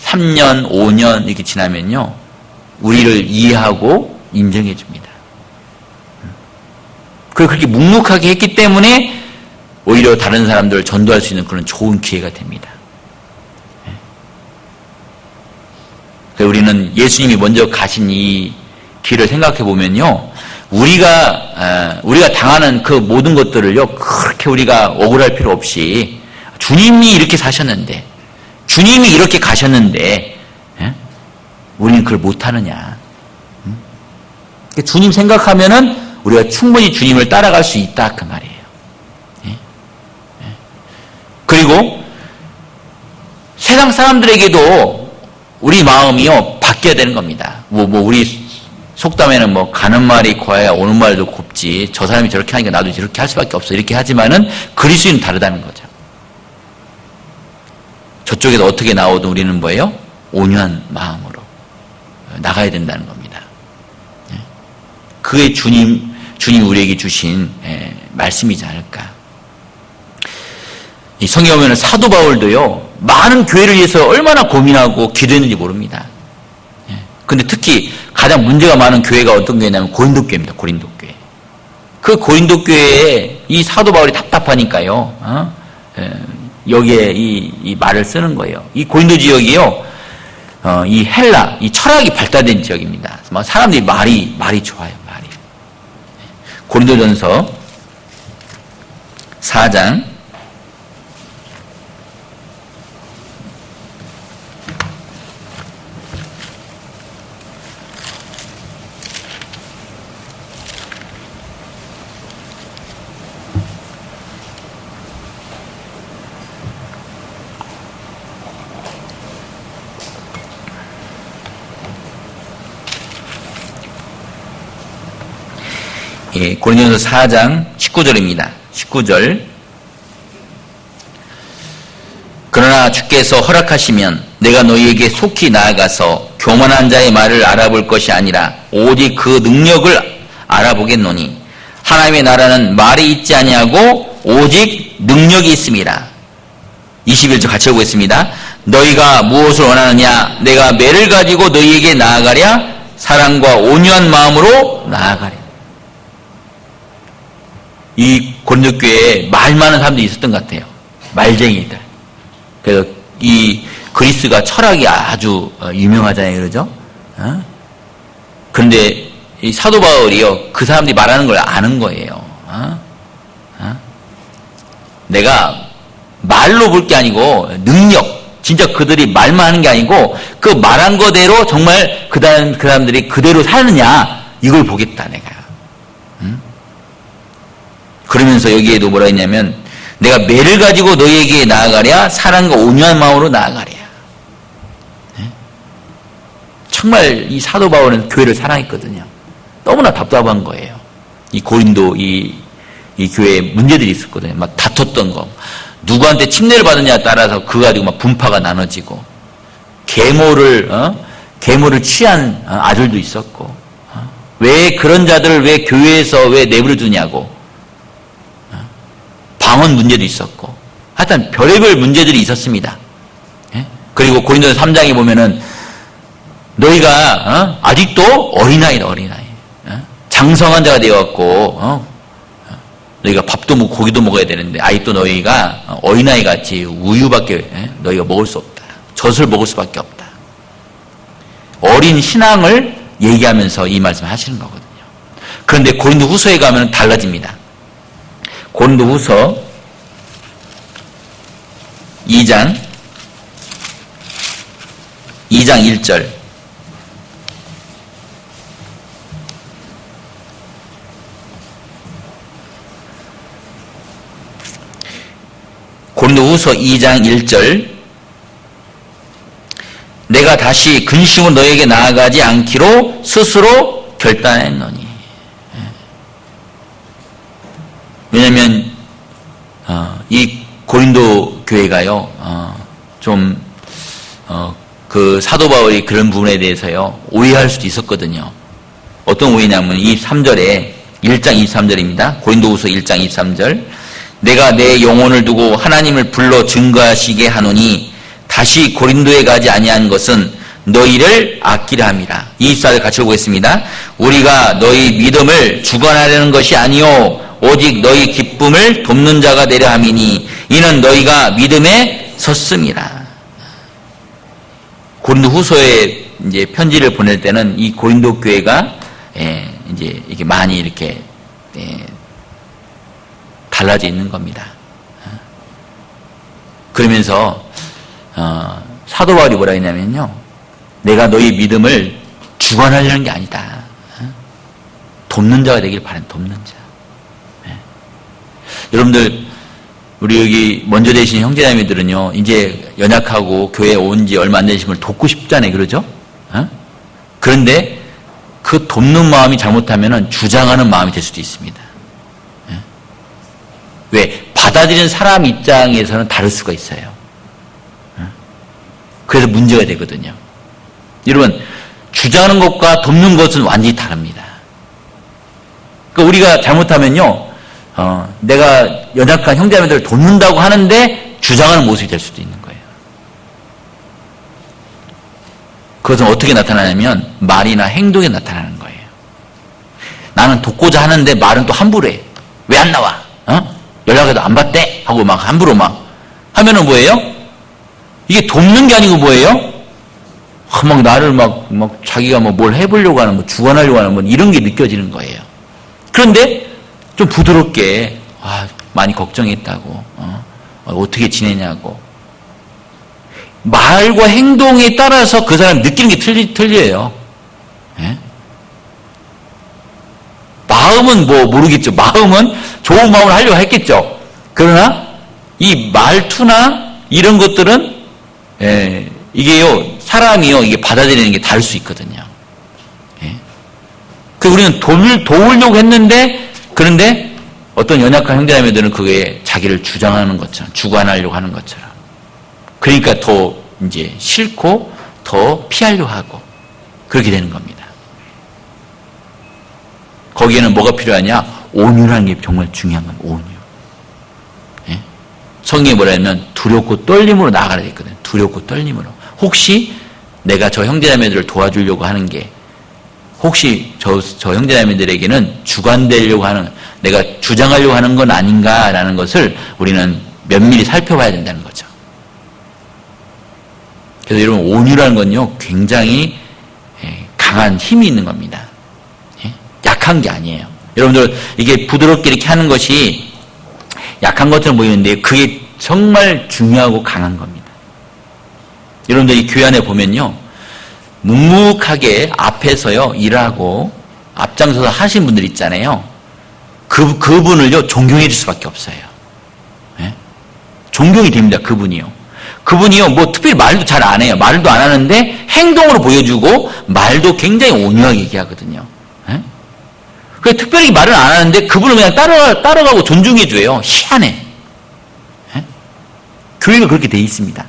3년, 5년 이렇게 지나면요, 우리를 이해하고 인정해 줍니다. 그렇게 묵묵하게 했기 때문에 오히려 다른 사람들을 전도할 수 있는 그런 좋은 기회가 됩니다. 우리는 예수님이 먼저 가신 이 길을 생각해 보면요, 우리가 당하는 그 모든 것들을요, 그렇게 우리가 억울할 필요 없이, 주님이 이렇게 사셨는데, 주님이 이렇게 가셨는데, 우리는 그걸 못하느냐. 주님 생각하면은 우리가 충분히 주님을 따라갈 수 있다, 그 말이에요. 그리고 세상 사람들에게도 우리 마음이요, 바뀌어야 되는 겁니다. 우리 속담에는 가는 말이 고와야 오는 말도 곱지, 저 사람이 저렇게 하니까 나도 저렇게 할 수밖에 없어, 이렇게 하지만은 그리스도인은 다르다는 거죠. 저쪽에서 어떻게 나오든 우리는 뭐예요? 온유한 마음으로 나가야 된다는 겁니다. 그게 주님이 우리에게 주신 말씀이지 않을까. 이 성경에 보면 사도 바울도요, 많은 교회를 위해서 얼마나 고민하고 기도했는지 모릅니다. 근데 특히 가장 문제가 많은 교회가 어떤 교회냐면 고린도 교회입니다. 고린도 교회. 그 고린도 교회에 이 사도 바울이 답답하니까요, 여기에 이 말을 쓰는 거예요. 이 고린도 지역이요, 이 헬라, 이 철학이 발달된 지역입니다. 사람들이 말이 좋아요, 말이. 고린도전서 4장 4장 19절입니다. 19절. 그러나 주께서 허락하시면 내가 너희에게 속히 나아가서 교만한 자의 말을 알아볼 것이 아니라 오직 그 능력을 알아보겠노니 하나님의 나라는 말이 있지 아니하고 오직 능력이 있습니다. 21절 같이 해보겠습니다. 너희가 무엇을 원하느냐? 내가 매를 가지고 너희에게 나아가랴? 사랑과 온유한 마음으로 나아가랴. 이 고린도 교회에 말 많은 사람들이 있었던 것 같아요. 말쟁이들. 그래서 이 그리스가 철학이 아주 유명하잖아요, 그러죠? 그런데 이 사도 바울이요, 그 사람들이 말하는 걸 아는 거예요. 내가 말로 볼 게 아니고 능력, 진짜 그들이 말만 하는 게 아니고 그 말한 거대로 정말 그 사람들이 그대로 사느냐, 이걸 보겠다, 내가. 그러면서 여기에도 뭐라 했냐면 내가 매를 가지고 너희에게 나아가랴 사랑과 온유한 마음으로 나아가랴. 정말 이 사도 바울은 교회를 사랑했거든요. 너무나 답답한 거예요. 이 고린도 이 교회에 문제들이 있었거든요. 막 다퉜던 거. 누구한테 침례를 받느냐에 따라서 그거 가지고 막 분파가 나눠지고, 계모를 취한 아들도 있었고, 왜 그런 자들을 왜 교회에서 왜 내버려 두냐고, 방언 문제도 있었고, 하여튼 별의별 문제들이 있었습니다. 그리고 고린도서 3장에 보면은 너희가 아직도 어린아이다, 어린아이. 장성한 자가 되어갖고 너희가 밥도 먹고 고기도 먹어야 되는데 아직도 너희가 어린아이 같이 우유밖에 너희가 먹을 수 없다. 젖을 먹을 수밖에 없다. 어린 신앙을 얘기하면서 이 말씀을 하시는 거거든요. 그런데 고린도 후서에 가면 달라집니다. 고린도 후서 2장 1절. 고린도후서 2장 1절. 내가 다시 근심으로 너에게 나아가지 않기로 스스로 결단했노니. 왜냐하면 이 고린도 교회가요, 그 사도 바울이 그런 부분에 대해서요 오해할 수도 있었거든요. 어떤 오해냐면 23절에 1장 23절입니다. 고린도후서 1장 23절. 내가 내 영혼을 두고 하나님을 불러 증거하시게 하노니 다시 고린도에 가지 아니한 것은 너희를 아끼려 함이라. 24절 같이 보겠습니다. 우리가 너희 믿음을 주관하려는 것이 아니요 오직 너희 기쁨을 돕는 자가 되려 함이니 이는 너희가 믿음에 섰음이라. 고린도 후서에 이제 편지를 보낼 때는 이 고린도 교회가 이제 이렇게 많이 이렇게 달라져 있는 겁니다. 그러면서 사도 바울이 뭐라 했냐면요, 내가 너희 믿음을 주관하려는 게 아니다. 돕는 자가 되길 바란, 돕는 자. 여러분들, 우리 여기 먼저 되신 형제자매들은요, 이제 연약하고 교회에 온 지 얼마 안 되신 걸 돕고 싶잖아요, 그러죠? 그런데 그 돕는 마음이 잘못하면 주장하는 마음이 될 수도 있습니다. 왜? 받아들이는 사람 입장에서는 다를 수가 있어요. 그래서 문제가 되거든요. 여러분, 주장하는 것과 돕는 것은 완전히 다릅니다. 그러니까 우리가 잘못하면요, 내가 연약한 형제자매들을 돕는다고 하는데 주장하는 모습이 될 수도 있는 거예요. 그것은 어떻게 나타나냐면 말이나 행동에 나타나는 거예요. 나는 돕고자 하는데 말은 또 함부로 해. 왜 안 나와? 연락해도 안 받대? 하고 막 함부로 막 하면은 뭐예요? 이게 돕는 게 아니고 뭐예요? 막 나를 막 자기가 뭘 해보려고 하는, 주관하려고 하는 이런 게 느껴지는 거예요. 그런데 좀 부드럽게, 많이 걱정했다고, 어떻게 지내냐고. 말과 행동에 따라서 그 사람 느끼는 게 틀려요. 예? 마음은 모르겠죠. 마음은 좋은 마음을 하려고 했겠죠. 그러나 이 말투나 이런 것들은 이게요, 사람이요, 이게 받아들이는 게 다를 수 있거든요. 그 우리는 도우려고 했는데, 그런데 어떤 연약한 형제자매들은 그게 자기를 주장하는 것처럼, 주관하려고 하는 것처럼. 그러니까 더 이제 싫고 더 피하려고 하고 그렇게 되는 겁니다. 거기에는 뭐가 필요하냐? 온유라는 게 정말 중요한 건 온유. 성경에 뭐라면 두렵고 떨림으로 나아가야 되거든요. 두렵고 떨림으로. 혹시 내가 저 형제자매들을 도와주려고 하는 게 혹시 저 형제자매들에게는 주관되려고 하는, 내가 주장하려고 하는 건 아닌가라는 것을 우리는 면밀히 살펴봐야 된다는 거죠. 그래서 여러분, 온유라는 건요, 굉장히 강한 힘이 있는 겁니다. 약한 게 아니에요. 여러분들, 이게 부드럽게 이렇게 하는 것이 약한 것처럼 보이는데 그게 정말 중요하고 강한 겁니다. 여러분들, 이 교회 안에 보면요, 묵묵하게 앞에서요 일하고 앞장서서 하신 분들 있잖아요. 그분을요 존경해 줄 수밖에 없어요. 네? 존경이 됩니다. 그분이요 뭐 특별히 말도 잘 안 해요. 말도 안 하는데 행동으로 보여주고 말도 굉장히 온유하게 얘기하거든요. 예? 그래서 특별히 말을 안 하는데 그분을 그냥 따라가고 존중해줘요. 희한해. 예? 교회가 그렇게 돼 있습니다.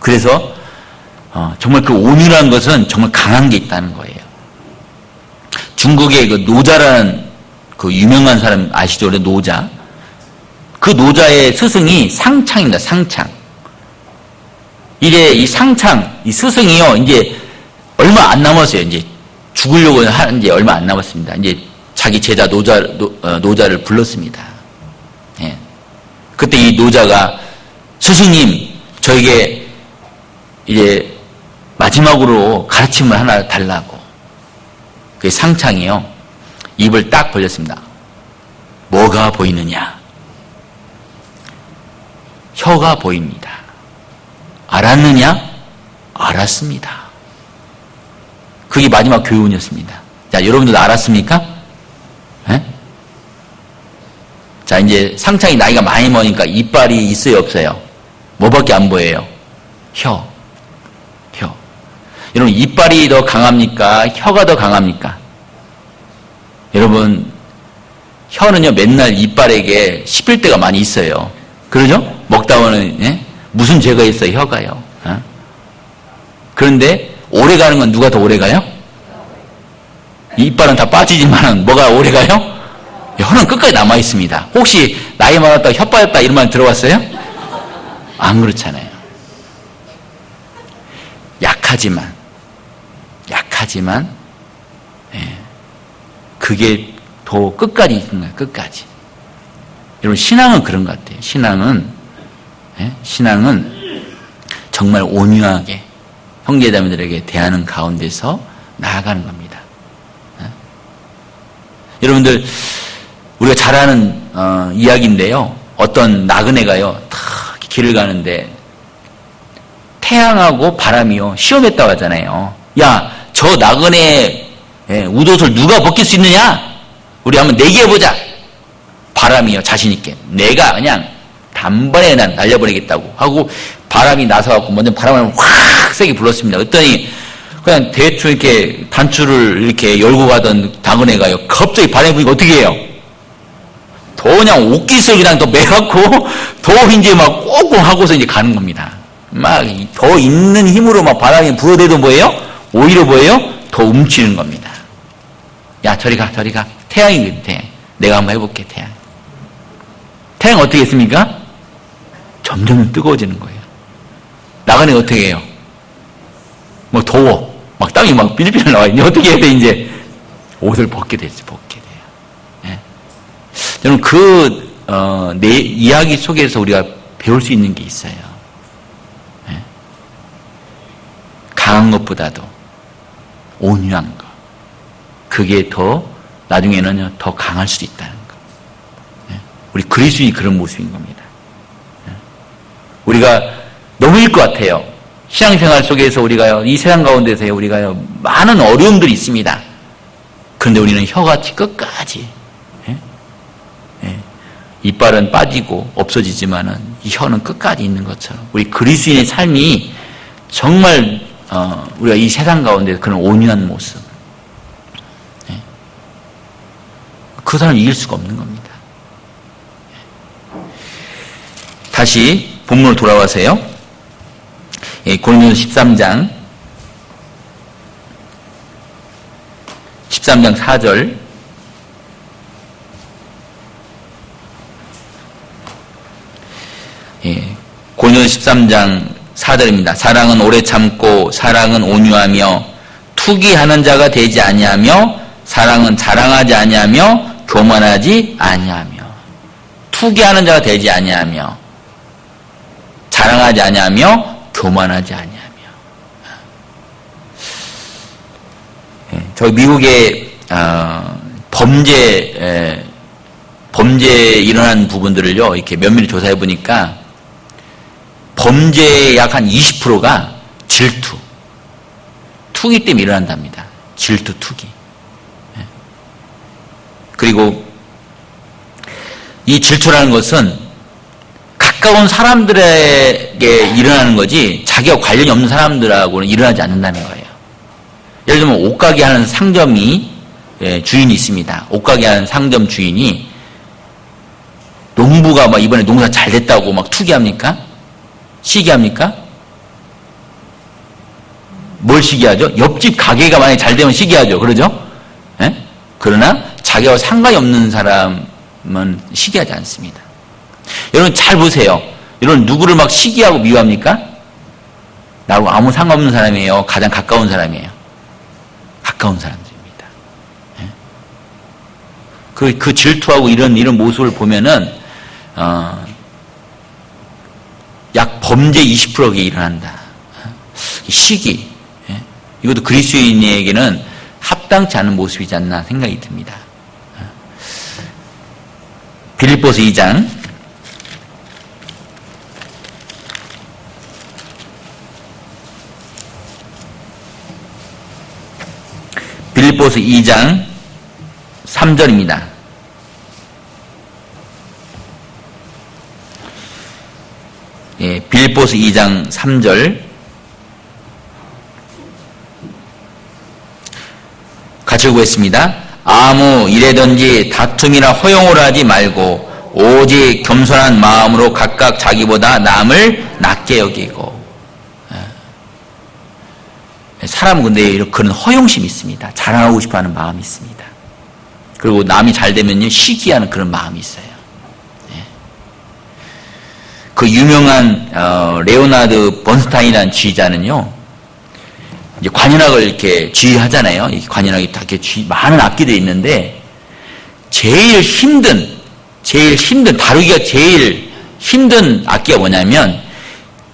그래서 정말 그 온유라는 것은 정말 강한 게 있다는 거예요. 중국의 그 노자라는 그 유명한 사람 아시죠? 노자. 그 노자의 스승이 상창입니다. 상창. 이제 이 상창, 이 스승이요, 이제 얼마 안 남았어요. 이제 죽으려고 하는 지 얼마 안 남았습니다. 이제 자기 제자 노자를 불렀습니다. 예. 그때 이 노자가 스승님, 저에게 이제 마지막으로 가르침을 하나 달라고. 그 상창이요, 입을 딱 벌렸습니다. 뭐가 보이느냐? 혀가 보입니다. 알았느냐? 알았습니다. 그게 마지막 교훈이었습니다. 자, 여러분들도 알았습니까? 네? 자, 이제 상창이 나이가 많이 먹으니까 이빨이 있어요, 없어요? 뭐밖에 안 보여요? 혀. 여러분, 이빨이 더 강합니까? 혀가 더 강합니까? 여러분, 혀는요, 맨날 이빨에게 씹힐 때가 많이 있어요. 그러죠? 먹다 보면, 예? 무슨 죄가 있어요, 혀가요. 어? 그런데, 오래 가는 건 누가 더 오래 가요? 이빨은 다 빠지지만, 뭐가 오래 가요? 혀는 끝까지 남아 있습니다. 혹시, 나이 많았다, 혀 빠졌다, 이런 말 들어봤어요? 안 그렇잖아요. 약하지만, 예. 그게 더 끝까지 있는 거예요, 끝까지. 여러분, 신앙은 그런 것 같아요. 신앙은 정말 온유하게 형제자매들에게 대하는 가운데서 나아가는 겁니다. 여러분들, 우리가 잘 아는 이야기인데요. 어떤 나그네가요, 다 길을 가는데 태양하고 바람이요, 시험했다고 하잖아요. 야, 저 나그네 웃옷을 누가 벗길 수 있느냐? 우리 한번 내기해보자. 바람이요, 자신있게. 내가 그냥 단번에 난 날려버리겠다고 하고 바람이 나서갖고 먼저 바람을 확 세게 불렀습니다. 그랬더니 그냥 대충 이렇게 단추를 이렇게 열고 가던 나그네가요, 갑자기 바람이 부니까 어떻게 해요? 더 그냥 옷깃을 그냥 더 매갖고 더 이제 막 꽁꽁 하고서 이제 가는 겁니다. 막 더 있는 힘으로 막 바람이 불어대도 뭐예요? 오히려 뭐예요? 더 움츠리는 겁니다. 야, 저리 가. 태양이 태양. 내가 한번 해볼게, 태양. 태양 어떻게 했습니까? 점점 뜨거워지는 거예요. 나가네 어떻게 해요? 뭐 더워. 막 땀이 막 삐질삐질 나와. 이제 어떻게 해야 돼, 이제? 옷을 벗게 돼요. 예. 여러분, 내 이야기 속에서 우리가 배울 수 있는 게 있어요. 예. 강한 것보다도 온유한 것. 그게 나중에는 더 강할 수도 있다는 것. 예. 우리 그리스도인이 그런 모습인 겁니다. 예. 우리가 너무일 것 같아요. 신앙생활 속에서 우리가요, 이 세상 가운데서요, 우리가요, 많은 어려움들이 있습니다. 그런데 우리는 혀같이 끝까지, 예? 예. 이빨은 빠지고 없어지지만은 이 혀는 끝까지 있는 것처럼 우리 그리스도인의 삶이 정말 우리가 이 세상 가운데 그런 온유한 모습, 예. 그 사람을 이길 수가 없는 겁니다. 다시 본문으로 돌아와서요. 예, 고린도서 13장 4절. 예, 고린도서 13장 4절입니다. 사랑은 오래 참고 사랑은 온유하며 투기하는 자가 되지 아니하며 사랑은 자랑하지 아니하며 교만하지 아니하며. 투기하는 자가 되지 아니하며 자랑하지 아니하며 교만하지 아니하며. 저 미국의 범죄 일어난 부분들을요, 이렇게 면밀히 조사해 보니까 범죄의 약 한 20%가 질투, 투기 때문에 일어난답니다. 질투, 투기. 그리고 이 질투라는 것은 가까운 사람들에게 일어나는 거지 자기와 관련이 없는 사람들하고는 일어나지 않는다는 거예요. 예를 들면 옷가게 하는 상점이 주인이 있습니다. 옷가게 하는 상점 주인이 농부가 막 이번에 농사 잘 됐다고 막 투기합니까? 시기합니까? 뭘 시기하죠? 옆집 가게가 만약에 잘 되면 시기하죠. 그러죠? 예? 그러나 자기와 상관이 없는 사람은 시기하지 않습니다. 여러분 잘 보세요. 여러분 누구를 막 시기하고 미워합니까? 나하고 아무 상관없는 사람이에요. 가장 가까운 사람이에요. 가까운 사람들입니다. 예? 그 질투하고 이런 모습을 보면은 약 범죄 20%가 일어난다. 시기. 예? 이것도 그리스도인에게는 합당치 않은 모습이지 않나 생각이 듭니다. 빌립보서 2장 빌립보서 2장 3절입니다. 예, 빌립보서 2장 3절 같이 읽겠습니다. 아무 일에든지 다툼이나 허용을 하지 말고 오직 겸손한 마음으로 각각 자기보다 남을 낮게 여기고. 사람은 근데 그런 허용심이 있습니다. 자랑하고 싶어하는 마음이 있습니다. 그리고 남이 잘 되면요 시기하는 그런 마음이 있어요. 그 유명한 레오나르드 번스타인이라는 지휘자는요, 이제 관현악을 이렇게 지휘하잖아요. 이 관현악이 다 이렇게 많은 악기들이 있는데 제일 힘든 다루기가 제일 힘든 악기가 뭐냐면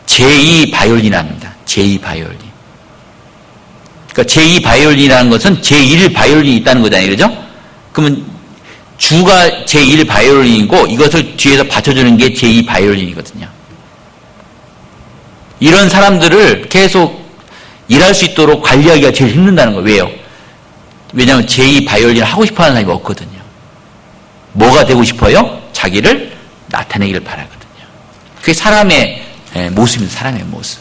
제2 바이올린입니다. 제2 바이올린. 그러니까 제2 바이올린이라는 것은 제1 바이올린이 있다는 거잖아요. 그죠? 그러면 주가 제1 바이올린이고 이것을 뒤에서 받쳐주는 게 제2 바이올린이거든요. 이런 사람들을 계속 일할 수 있도록 관리하기가 제일 힘든다는 거예요. 왜요? 왜냐하면 제2 바이올린을 하고 싶어하는 사람이 없거든요. 뭐가 되고 싶어요? 자기를 나타내기를 바라거든요. 그게 사람의 모습입니다. 사람의 모습.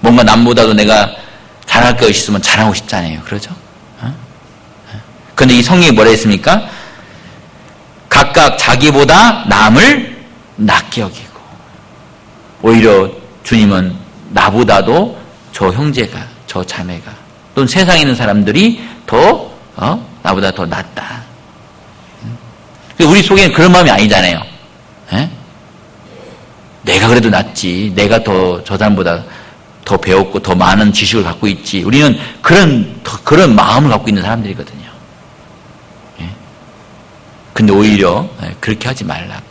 뭔가 남보다도 내가 잘할 것 있으면 잘하고 싶잖아요. 그러죠? 그런데 이 성경이 뭐라 했습니까? 각각 자기보다 남을 낮게 여기고. 오히려 주님은 나보다도 저 형제가, 저 자매가, 또는 세상에 있는 사람들이 더 나보다 더 낫다. 우리 속에는 그런 마음이 아니잖아요. 내가 그래도 낫지. 내가 더 저 사람보다 더 배웠고 더 많은 지식을 갖고 있지. 우리는 그런 마음을 갖고 있는 사람들이거든요. 근데 오히려 그렇게 하지 말라고.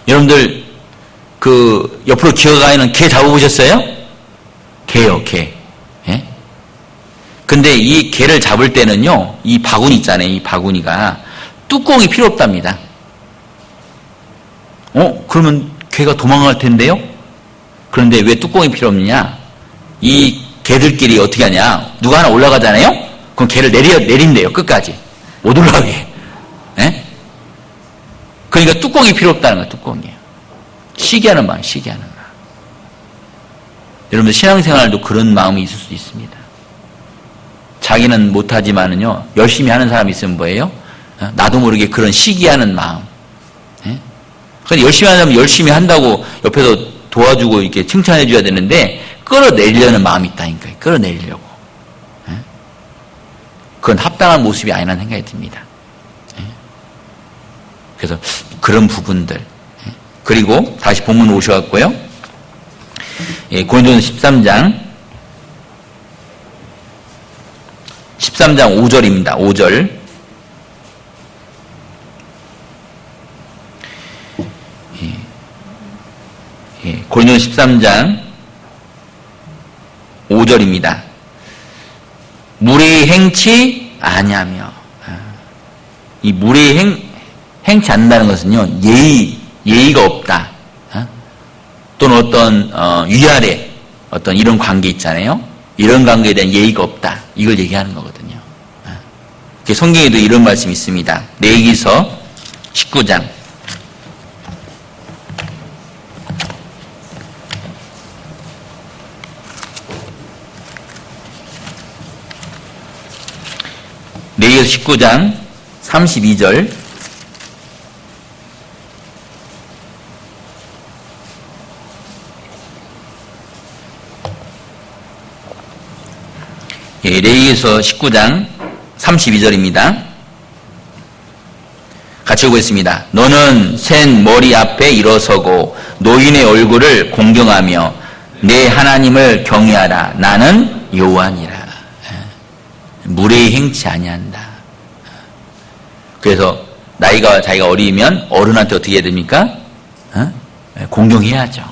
여러분들 그 옆으로 기어가는 개 잡아보셨어요? 개요, 개. 근데 이 개를 잡을 때는요, 이 바구니 있잖아요. 이 바구니가 뚜껑이 필요 없답니다. 그러면 개가 도망갈 텐데요? 그런데 왜 뚜껑이 필요 없느냐? 이 개들끼리 어떻게 하냐? 누가 하나 올라가잖아요? 그럼 개를 내린대요, 끝까지. 못 올라가게. 그러니까 뚜껑이 필요 없다는 거예요, 뚜껑이에요. 시기하는 마음, 시기하는 마음. 여러분들 신앙생활도 그런 마음이 있을 수도 있습니다. 자기는 못하지만은요, 열심히 하는 사람이 있으면 뭐예요? 나도 모르게 그런 시기하는 마음. 근데 열심히 하는 사람은 열심히 한다고 옆에서 도와주고 이렇게 칭찬해 줘야 되는데, 끌어내리려는 마음이 있다니까요. 끌어내리려고. 그건 합당한 모습이 아니라는 생각이 듭니다. 그래서 그런 부분들. 그리고 다시 본문 오셔갖고요. 고린도전서 13장 5절입니다. 5절. 고린도전서 13장 5절입니다. 무례히 행치 아니하며. 이 무례히 행치 않는다는 것은요, 예의가 없다. 또는 어떤 위아래 어떤 이런 관계 있잖아요. 이런 관계에 대한 예의가 없다. 이걸 얘기하는 거거든요. 성경에도 이런 말씀이 있습니다. 레위기서 19장. 레위기서 19장 32절. 레위기서 19장 32절입니다. 같이 보겠습니다. 너는 센 머리 앞에 일어서고 노인의 얼굴을 공경하며 내 하나님을 경외하라. 나는 여호와니라. 무례히 행치 아니한다. 그래서 나이가 자기가 어리면 어른한테 어떻게 해야 됩니까? 공경해야죠.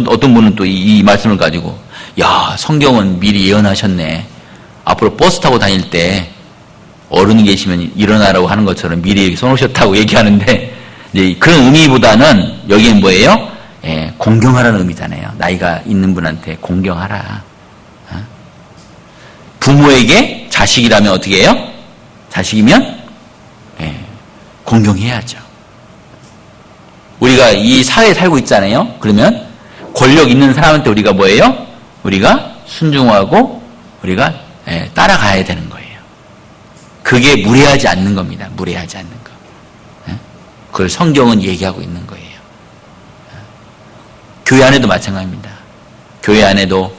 어떤 분은 또 이 말씀을 가지고 야, 성경은 미리 예언하셨네. 앞으로 버스 타고 다닐 때 어른이 계시면 일어나라고 하는 것처럼 미리 써놓으셨다고 얘기하는데, 이제 그런 의미보다는 여기엔 뭐예요? 공경하라는 의미잖아요. 나이가 있는 분한테 공경하라. 부모에게 자식이라면 어떻게 해요? 자식이면 공경해야죠. 우리가 이 사회에 살고 있잖아요. 그러면 권력 있는 사람한테 우리가 뭐예요? 우리가 순종하고 우리가 따라가야 되는 거예요. 그게 무례하지 않는 겁니다. 무례하지 않는 거. 그걸 성경은 얘기하고 있는 거예요. 교회 안에도 마찬가지입니다. 교회 안에도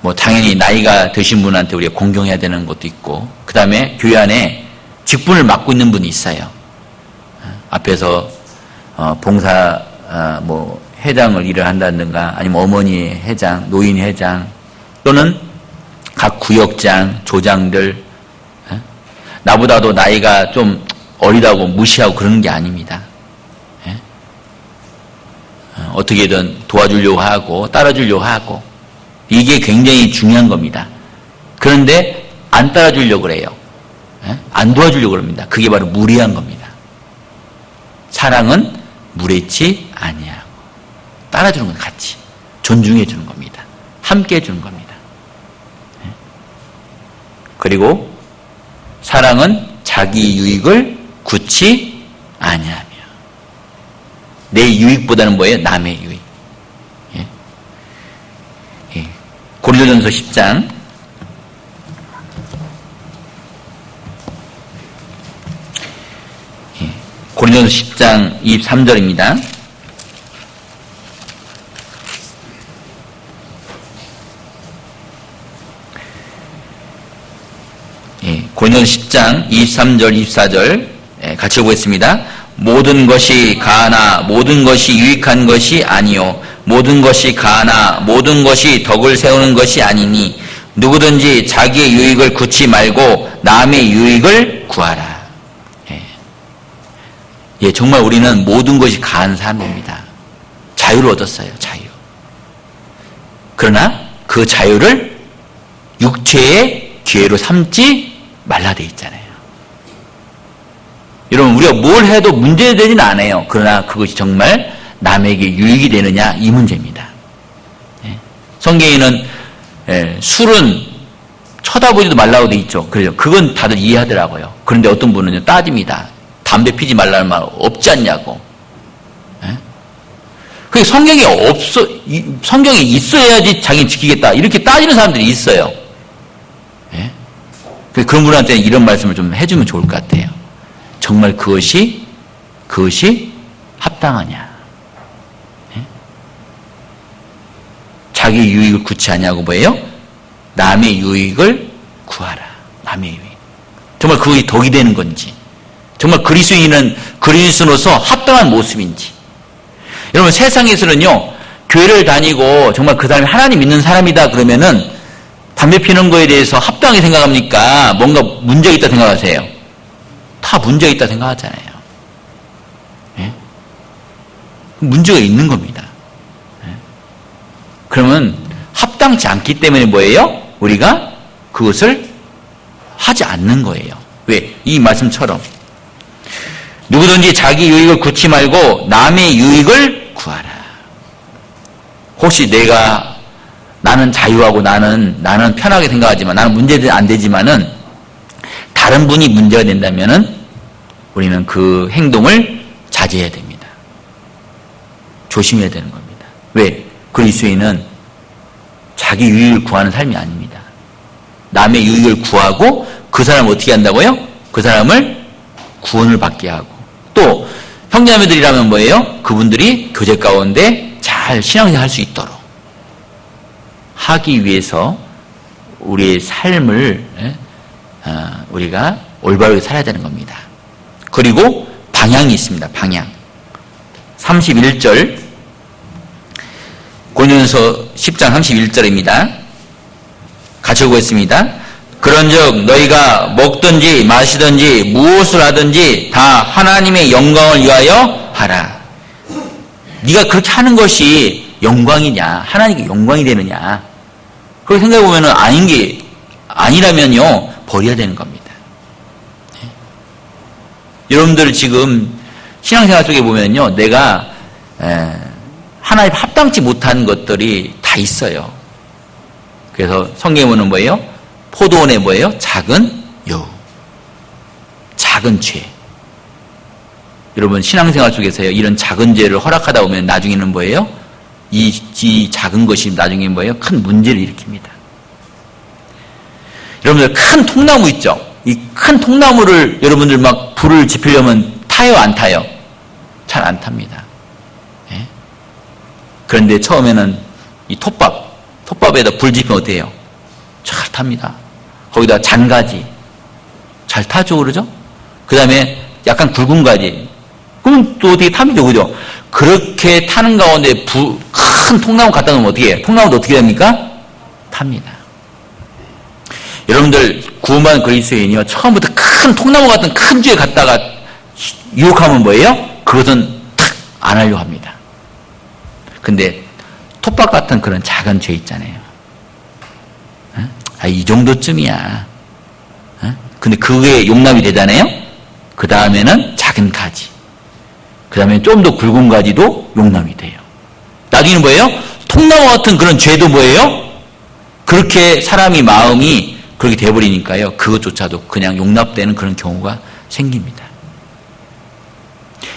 뭐 당연히 나이가 드신 분한테 우리가 공경해야 되는 것도 있고, 그 다음에 교회 안에 직분을 맡고 있는 분이 있어요. 앞에서 봉사 뭐 회장을 일을 한다든가, 아니면 어머니 회장, 노인 회장, 또는 각 구역장, 조장들, 나보다도 나이가 좀 어리다고 무시하고 그러는 게 아닙니다. 어떻게든 도와주려고 하고 따라주려고 하고, 이게 굉장히 중요한 겁니다. 그런데 안 따라주려고 그래요. 안 도와주려고 그럽니다. 그게 바로 무례한 겁니다. 사랑은 무례치 아니하고 따라주는 건 같이 존중해 주는 겁니다. 함께 해 주는 겁니다. 그리고 사랑은 자기 유익을 굳이 아니하며, 내 유익보다는 뭐예요? 남의 유익. 고린도전서 10장 고린도전서 10장 23절입니다. 고린도전서 10장 23절 24절 같이 보겠습니다. 모든 것이 가하나 모든 것이 유익한 것이 아니요 모든 것이 가하나 모든 것이 덕을 세우는 것이 아니니 누구든지 자기의 유익을 굳지 말고 남의 유익을 구하라. 정말 우리는 모든 것이 가한 사람입니다. 자유를 얻었어요. 자유. 그러나 그 자유를 육체의 기회로 삼지 말라 돼 있잖아요. 여러분, 우리가 뭘 해도 문제되지는 않아요. 그러나 그것이 정말 남에게 유익이 되느냐, 이 문제입니다. 성경에는 술은 쳐다보지도 말라고 돼 있죠. 그래요. 그건 다들 이해하더라고요. 그런데 어떤 분은요, 따집니다. 담배 피지 말라는 말 없지 않냐고. 그게 성경에 있어야지 자기는 지키겠다. 이렇게 따지는 사람들이 있어요. 그런 분한테는 이런 말씀을 좀 해주면 좋을 것 같아요. 정말 그것이 합당하냐? 자기 유익을 구치 하냐고 뭐예요? 남의 유익을 구하라. 남의 유익. 정말 그것이 덕이 되는 건지, 정말 그리스도인으로서 합당한 모습인지. 여러분, 세상에서는요, 교회를 다니고 정말 그 사람이 하나님 믿는 사람이다 그러면은 담배 피는 거에 대해서 합당하게 생각합니까? 뭔가 문제가 있다 생각하세요? 다 문제가 있다 생각하잖아요. 문제가 있는 겁니다. 그러면 합당치 않기 때문에 뭐예요? 우리가 그것을 하지 않는 거예요. 왜? 이 말씀처럼 누구든지 자기 유익을 구치 말고 남의 유익을 구하라. 혹시 나는 자유하고 나는 편하게 생각하지만 나는 문제는 안 되지만은 다른 분이 문제가 된다면은 우리는 그 행동을 자제해야 됩니다. 조심해야 되는 겁니다. 왜? 그리스도인은 자기 유익을 구하는 삶이 아닙니다. 남의 유익을 구하고 그 사람을 어떻게 한다고요? 그 사람을 구원을 받게 하고 또 형제자매들이라면 뭐예요? 그분들이 교제 가운데 잘 신앙생활 할 수 있도록 하기 위해서 우리의 삶을 우리가 올바르게 살아야 되는 겁니다. 그리고 방향이 있습니다. 방향. 31절 고린도전서 10장 31절입니다. 같이 보겠습니다. 그런즉 너희가 먹든지 마시든지 무엇을 하든지 다 하나님의 영광을 위하여 하라. 네가 그렇게 하는 것이 영광이냐, 하나님께 영광이 되느냐, 그렇게 생각해 보면은 아닌 게 아니라면요 버려야 되는 겁니다. 네. 여러분들 지금 신앙생활 속에 보면요 내가 하나님 합당치 못한 것들이 다 있어요. 그래서 성경에 보면 뭐예요? 포도원에 뭐예요? 작은 여우, 작은 죄. 여러분 신앙생활 속에서요 이런 작은 죄를 허락하다 보면 나중에는 뭐예요? 이 작은 것이 나중에 뭐예요? 큰 문제를 일으킵니다. 여러분들 큰 통나무 있죠? 이 큰 통나무를 여러분들 막 불을 지피려면 타요 안 타요? 잘 안 탑니다. 예? 그런데 처음에는 이 톱밥에다 불 지피면 어때요? 잘 탑니다. 거기다 잔가지 잘 타죠, 그러죠? 그 다음에 약간 굵은 가지 그럼 또 어떻게 탑니까, 그죠? 그렇게 타는 가운데 큰 통나무 갖다 놓으면 어떻게 해요? 통나무도 어떻게 됩니까? 탑니다. 여러분들 구원받은 그리스도인이요 처음부터 큰 통나무 같은 큰 죄에 갖다가 유혹하면 뭐예요? 그것은 탁 안 하려고 합니다. 근데 톱밥 같은 그런 작은 죄 있잖아요. 이 정도쯤이야. 근데 그게 용납이 되잖아요. 그 다음에는 작은 가지, 그 다음에 좀 더 굵은 가지도 용납이 돼요. 나중에는 뭐예요? 통나무 같은 그런 죄도 뭐예요? 그렇게 사람이 마음이 그렇게 돼버리니까요 그것조차도 그냥 용납되는 그런 경우가 생깁니다.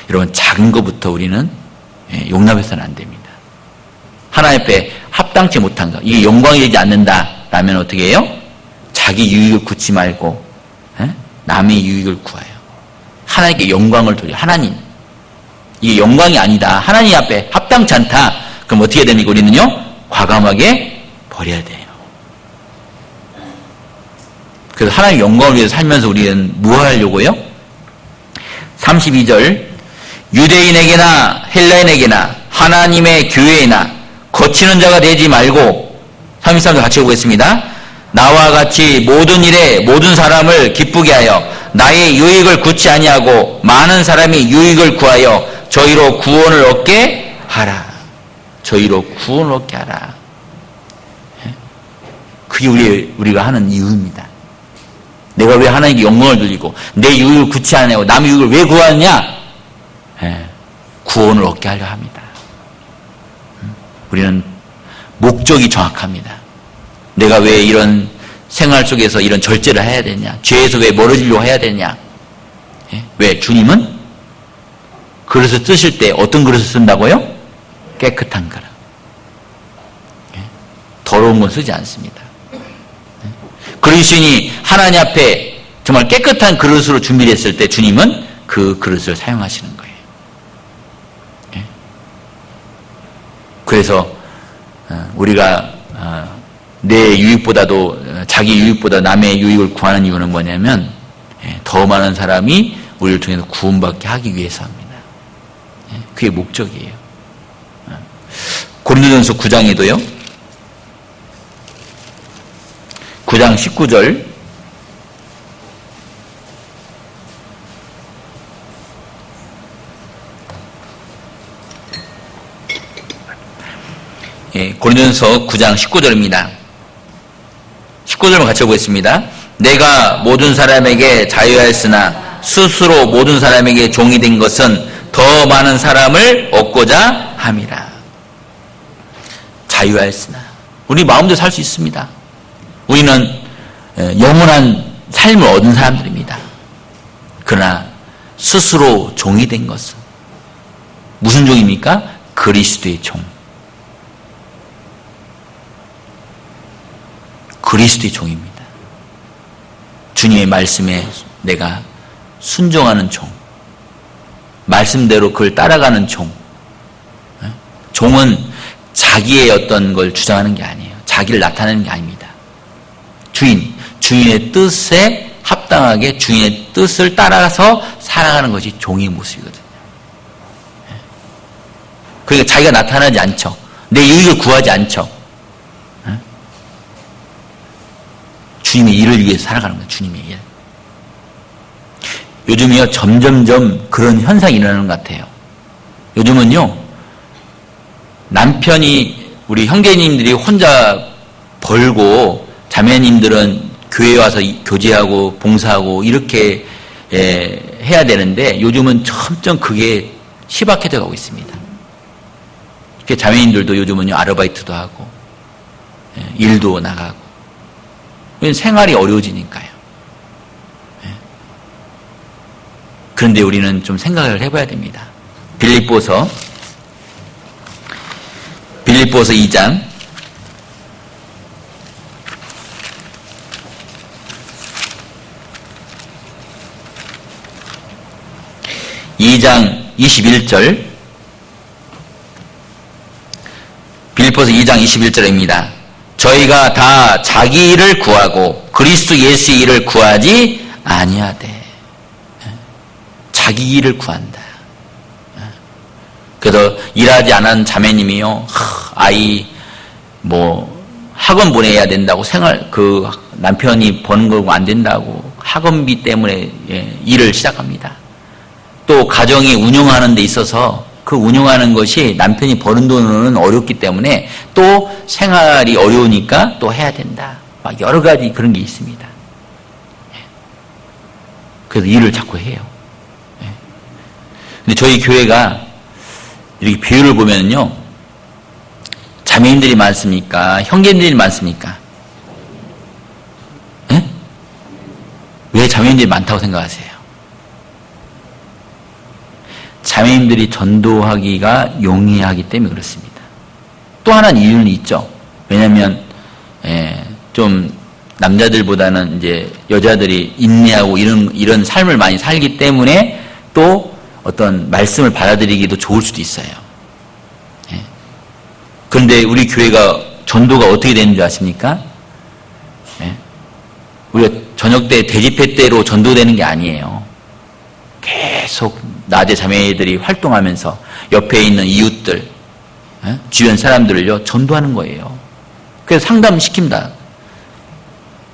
여러분 작은 것부터 우리는 용납해서는 안 됩니다. 하나님 앞에 합당치 못한 것, 이게 영광이 되지 않는다라면 어떻게 해요? 자기 유익을 굳지 말고 남의 유익을 구하여 하나님께 영광을 돌려. 하나님 이게 영광이 아니다, 하나님 앞에 합당치 않다, 그럼 어떻게 됩니까? 우리는요 과감하게 버려야 돼요. 그래서 하나님의 영광을 위해서 살면서 우리는 뭐 하려고요? 32절 유대인에게나 헬라인에게나 하나님의 교회에나 거치는 자가 되지 말고 33절 같이 보겠습니다. 나와 같이 모든 일에 모든 사람을 기쁘게 하여 나의 유익을 굳지 아니하고 많은 사람이 유익을 구하여 저희로 구원을 얻게 하라. 저희로 구원을 얻게 하라. 그게 우리가 하는 이유입니다. 내가 왜 하나님께 영광을 돌리고 내 유익을 굳지 않냐고 남의 유익을 왜 구하느냐? 구원을 얻게 하려 합니다. 우리는 목적이 정확합니다. 내가 왜 이런 생활 속에서 이런 절제를 해야 되냐? 죄에서 왜 멀어지려고 해야 되냐? 왜? 주님은 그릇을 쓰실 때 어떤 그릇을 쓴다고요? 깨끗한 그릇. 더러운 건 쓰지 않습니다. 그리스도인이 하나님 앞에 정말 깨끗한 그릇으로 준비됐을 때 주님은 그 그릇을 사용하시는 거예요. 그래서 우리가 내 유익보다도 자기 유익보다 남의 유익을 구하는 이유는 뭐냐면 더 많은 사람이 우리를 통해서 구원받게 하기 위해서 합니다. 그게 목적이에요. 고린도전서 9장에도요 9장 19절 고린도전서 9장 19절입니다. 19절만 같이 보겠습니다. 내가 모든 사람에게 자유하였으나 스스로 모든 사람에게 종이 된 것은 더 많은 사람을 얻고자 함이라. 자유하였으나 우리 마음대로 살 수 있습니다. 우리는 영원한 삶을 얻은 사람들입니다. 그러나 스스로 종이 된 것은 무슨 종입니까? 그리스도의 종. 그리스도의 종입니다. 주님의 말씀에 내가 순종하는 종. 말씀대로 그걸 따라가는 종. 종은 자기의 어떤 걸 주장하는 게 아니에요. 자기를 나타내는 게 아닙니다. 주인의 뜻에 합당하게 주인의 뜻을 따라서 살아가는 것이 종의 모습이거든요. 그러니까 자기가 나타나지 않죠. 내 이익을 구하지 않죠. 주님의 일을 위해서 살아가는 거예요. 주님의 일. 요즘이요, 점점점 그런 현상이 일어나는 것 같아요. 요즘은요, 남편이, 우리 형제님들이 혼자 벌고 자매님들은 교회에 와서 교제하고 봉사하고 이렇게 해야 되는데 요즘은 점점 그게 희박해져 가고 있습니다. 자매님들도 요즘은요, 아르바이트도 하고 일도 나가고 생활이 어려워지니까요. 그런데 우리는 좀 생각을 해봐야 됩니다. 빌립보서 2장 21절, 빌립보서 2장 21절입니다. 저희가 다 자기 일을 구하고 그리스도 예수의 일을 구하지 아니하되. 자기 일을 구한다. 그래서 일하지 않은 자매님이요, 아이 학원 보내야 된다고 남편이 버는 거고 안 된다고 학원비 때문에 일을 시작합니다. 또 가정이 운영하는 데 있어서 그 운영하는 것이 남편이 버는 돈은 어렵기 때문에 또 생활이 어려우니까 또 해야 된다. 막 여러 가지 그런 게 있습니다. 그래서 일을 자꾸 해요. 근데 저희 교회가 이렇게 비율을 보면요, 자매인들이 많습니까? 형제인들이 많습니까? 왜 자매인들이 많다고 생각하세요? 자매님들이 전도하기가 용이하기 때문에 그렇습니다. 또 하나는 이유는 있죠. 왜냐하면 좀 남자들보다는 이제 여자들이 인내하고 이런 삶을 많이 살기 때문에 또 어떤 말씀을 받아들이기도 좋을 수도 있어요. 그런데 우리 교회가 전도가 어떻게 되는 줄 아십니까? 우리가 저녁 때 대집회 때로 전도되는 게 아니에요. 계속 낮에 자매들이 활동하면서 옆에 있는 이웃들, 주변 사람들을요, 전도하는 거예요. 그래서 상담시킵니다.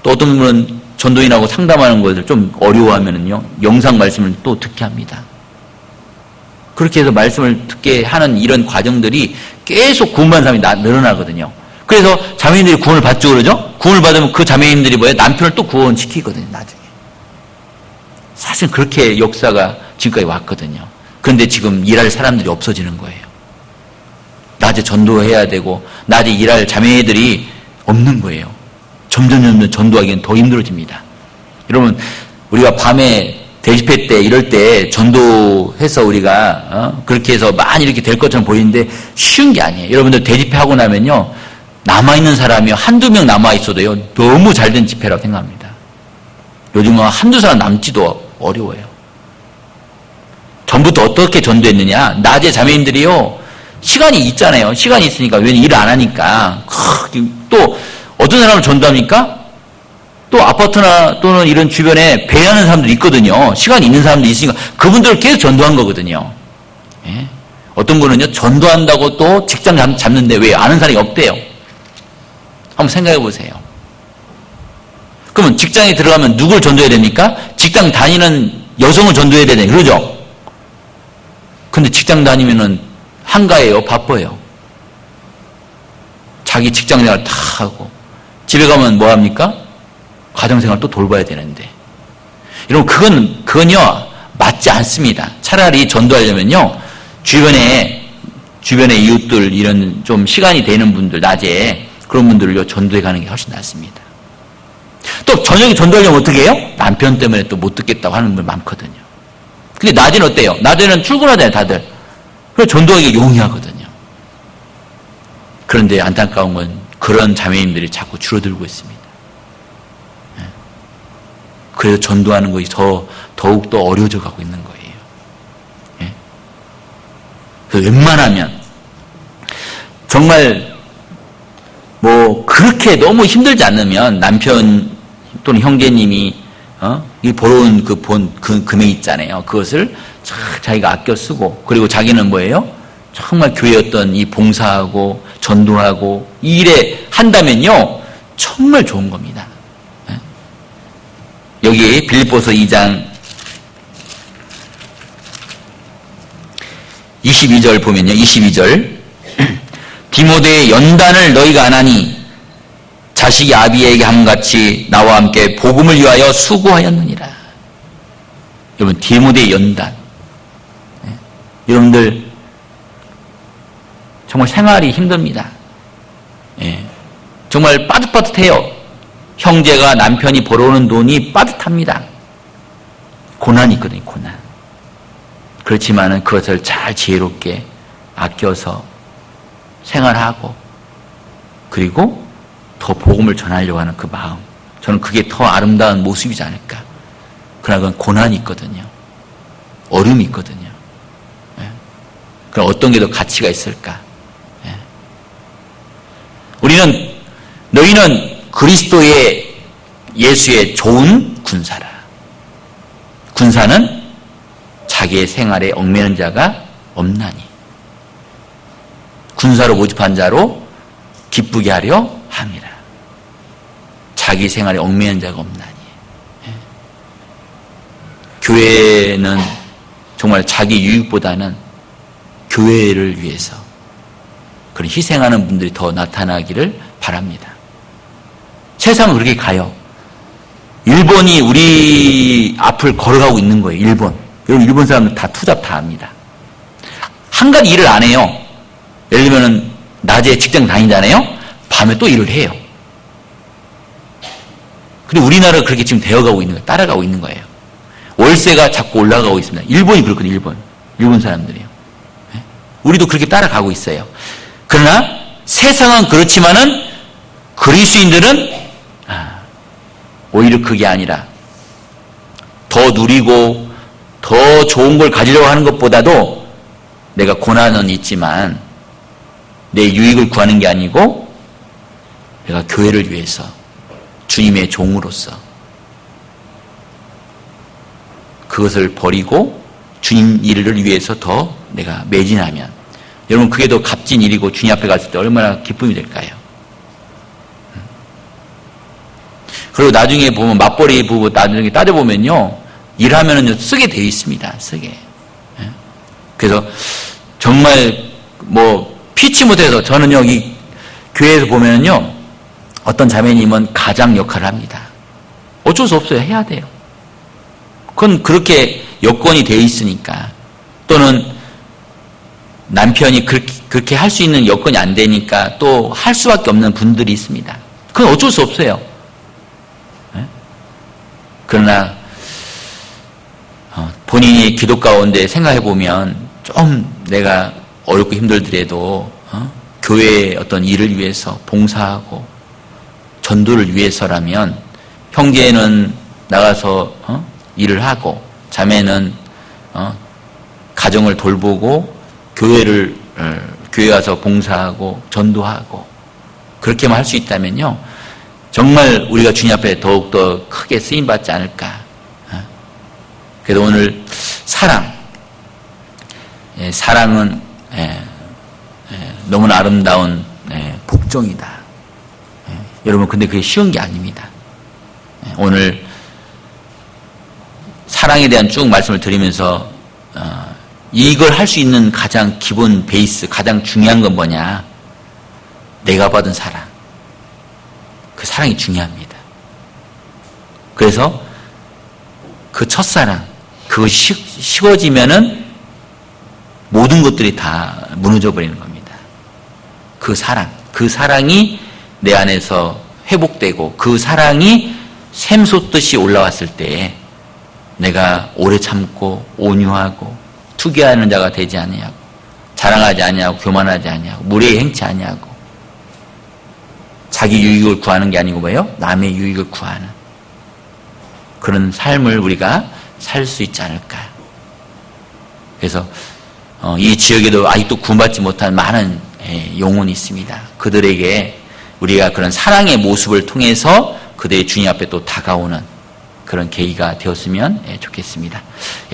또 어떤 분은 전도인하고 상담하는 것을 좀 어려워하면은요, 영상 말씀을 또 듣게 합니다. 그렇게 해서 말씀을 듣게 하는 이런 과정들이 계속 구원받는 사람이 늘어나거든요. 그래서 자매인들이 구원을 받죠, 그러죠? 구원을 받으면 그 자매인들이 남편을 또 구원시키거든요, 나중에. 사실 그렇게 역사가 지금까지 왔거든요. 그런데 지금 일할 사람들이 없어지는 거예요. 낮에 전도해야 되고 낮에 일할 자매들이 없는 거예요. 점점 전도하기는 더 힘들어집니다. 여러분, 우리가 밤에 대집회 때 이럴 때 전도해서 우리가 그렇게 해서 많이 이렇게 될 것처럼 보이는데 쉬운 게 아니에요. 여러분들 대집회 하고 나면요, 남아있는 사람이 한두 명 남아있어도요, 너무 잘된 집회라고 생각합니다. 요즘은 한두 사람 남지도 어려워요. 전부터 어떻게 전도했느냐? 낮에 자매님들이요, 시간이 있잖아요. 시간이 있으니까. 왜냐면 일을 안 하니까. 또 어떤 사람을 전도합니까? 또 아파트나 또는 이런 주변에 배회하는 사람들이 있거든요. 시간이 있는 사람들이 있으니까 그분들을 계속 전도한 거거든요. 예? 어떤 분은요, 전도한다고 또 직장 잡는데 왜 아는 사람이 없대요. 한번 생각해 보세요. 그러면 직장에 들어가면 누굴 전도해야 됩니까? 직장 다니는 여성을 전도해야 되네, 그러죠? 근데 직장 다니면은 한가해요, 바빠요. 자기 직장 생활 다 하고 집에 가면 뭐 합니까? 가정생활 또 돌봐야 되는데. 여러분, 그건요, 맞지 않습니다. 차라리 전도하려면요, 주변에 이웃들, 이런 좀 시간이 되는 분들, 낮에 그런 분들을요, 전도해 가는 게 훨씬 낫습니다. 또 저녁에 전도하려면 어떻게 해요? 남편 때문에 또 못 듣겠다고 하는 분 많거든요. 근데 낮에는 어때요? 낮에는 출근하잖아요, 다들. 그래서 전도하기가 용이하거든요. 그런데 안타까운 건 그런 자매님들이 자꾸 줄어들고 있습니다. 그래서 전도하는 것이 더욱더 어려워져 가고 있는 거예요. 그래서 웬만하면 정말 그렇게 너무 힘들지 않으면 남편 또는 형제님이 이 벌어온 그 금액 있잖아요. 그것을 자기가 아껴 쓰고, 그리고 자기는 뭐예요? 정말 교회 어떤 이 봉사하고 전도하고 이 일에 한다면요, 정말 좋은 겁니다. 여기 빌립보서 2장 22절 보면요, 22절 디모데의 연단을 너희가 안 하니 자식이 아비에게 함같이 나와 함께 복음을 위하여 수고하였느니라. 여러분, 디모데의 연단. 여러분들 정말 생활이 힘듭니다. 정말 빠듯빠듯해요. 형제가 남편이 벌어오는 돈이 빠듯합니다. 고난이 있거든요, 고난. 그렇지만은 그것을 잘 지혜롭게 아껴서 생활하고, 그리고 더 복음을 전하려고 하는 그 마음, 저는 그게 더 아름다운 모습이지 않을까. 그러나 그건 고난이 있거든요. 어려움이 있거든요. 그럼 어떤 게 더 가치가 있을까? 너희는 그리스도의 예수의 좋은 군사라. 군사는 자기의 생활에 얽매는 자가 없나니, 군사로 모집한 자로 기쁘게 하려 함이라. 자기 생활에 얽매는 자가 없나니. 교회는 정말 자기 유익보다는 교회를 위해서 그런 희생하는 분들이 더 나타나기를 바랍니다. 세상은 그렇게 가요. 일본이 우리 앞을 걸어가고 있는 거예요. 여러분, 일본 사람들 다 투잡 다 합니다. 한 가지 일을 안 해요. 예를 들면 낮에 직장 다니잖아요. 밤에 또 일을 해요. 근데 우리나라가 그렇게 지금 되어가고 있는 거예요. 따라가고 있는 거예요. 월세가 자꾸 올라가고 있습니다. 일본이 그렇거든요. 일본 사람들이요. 우리도 그렇게 따라가고 있어요. 그러나 세상은 그렇지만은 그리스도인들은 오히려 그게 아니라 더 누리고 더 좋은 걸 가지려고 하는 것보다도 내가 고난은 있지만 내 유익을 구하는 게 아니고 내가 교회를 위해서 주님의 종으로서 그것을 버리고 주님 일을 위해서 더 내가 매진하면, 여러분, 그게 더 값진 일이고 주님 앞에 갔을 때 얼마나 기쁨이 될까요? 그리고 나중에 보면 맞벌이 부부 나중에 따져보면요, 일하면은 쓰게 되어 있습니다. 쓰게. 그래서 정말 피치 못해서 저는 여기 교회에서 보면은요, 어떤 자매님은 가장 역할을 합니다. 어쩔 수 없어요. 해야 돼요. 그건 그렇게 여건이 되어 있으니까. 또는 남편이 그렇게 할 수 있는 여건이 안 되니까 또 할 수밖에 없는 분들이 있습니다. 그건 어쩔 수 없어요. 그러나 본인이 기도 가운데 생각해 보면 좀 내가 어렵고 힘들더라도 교회의 어떤 일을 위해서 봉사하고 전도를 위해서라면, 형제는 나가서 일을 하고 자매는 가정을 돌보고 교회 가서 봉사하고 전도하고 그렇게만 할 수 있다면요, 정말 우리가 주님 앞에 더욱더 크게 쓰임받지 않을까. 그래서 오늘 사랑은 너무나 아름다운 복종이다. 여러분, 근데 그게 쉬운 게 아닙니다. 오늘 사랑에 대한 쭉 말씀을 드리면서 이걸 할 수 있는 가장 기본 베이스, 가장 중요한 건 뭐냐? 내가 받은 사랑. 그 사랑이 중요합니다. 그래서 그 첫사랑, 그것이 식어지면은 모든 것들이 다 무너져 버리는 겁니다. 그 사랑이 내 안에서 회복되고 그 사랑이 샘솟듯이 올라왔을 때 내가 오래 참고 온유하고 투기하는 자가 되지 아니하고 자랑하지 아니하고 교만하지 아니하고 무례히 행치 아니하고 자기 유익을 구하는 게 아니고 뭐예요? 남의 유익을 구하는 그런 삶을 우리가 살 수 있지 않을까. 그래서 이 지역에도 아직도 구원받지 못한 많은 영혼이 있습니다. 그들에게 우리가 그런 사랑의 모습을 통해서 그들의 주님 앞에 또 다가오는 그런 계기가 되었으면 좋겠습니다.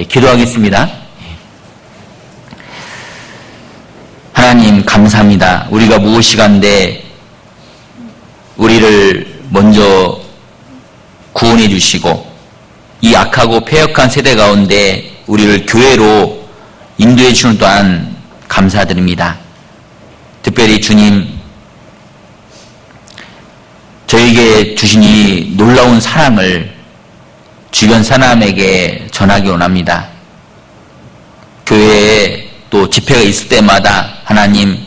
기도하겠습니다. 하나님 감사합니다. 우리가 무엇이간데 우리를 먼저 구원해 주시고 이 악하고 패역한 세대 가운데 우리를 교회로 인도해 주는 또한 감사드립니다. 특별히 주님 저에게 주신 이 놀라운 사랑을 주변 사람에게 전하기 원합니다. 교회에 또 집회가 있을 때마다 하나님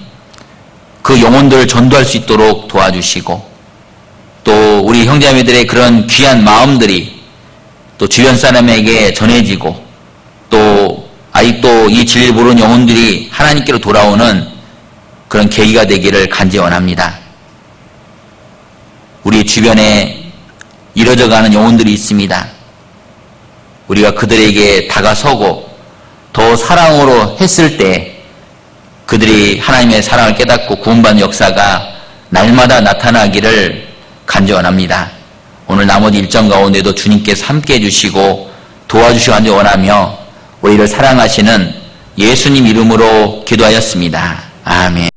그 영혼들을 전도할 수 있도록 도와주시고 또 우리 형제자매들의 그런 귀한 마음들이 또 주변 사람에게 전해지고 또 아직도 이 진리를 모르는 영혼들이 하나님께로 돌아오는 그런 계기가 되기를 간절히 원합니다. 우리 주변에 이뤄져가는 영혼들이 있습니다. 우리가 그들에게 다가서고 더 사랑으로 했을 때 그들이 하나님의 사랑을 깨닫고 구원받는 역사가 날마다 나타나기를 간절히 원합니다. 오늘 나머지 일정 가운데도 주님께서 함께해 주시고 도와주시기 간절히 원하며 우리를 사랑하시는 예수님 이름으로 기도하였습니다. 아멘.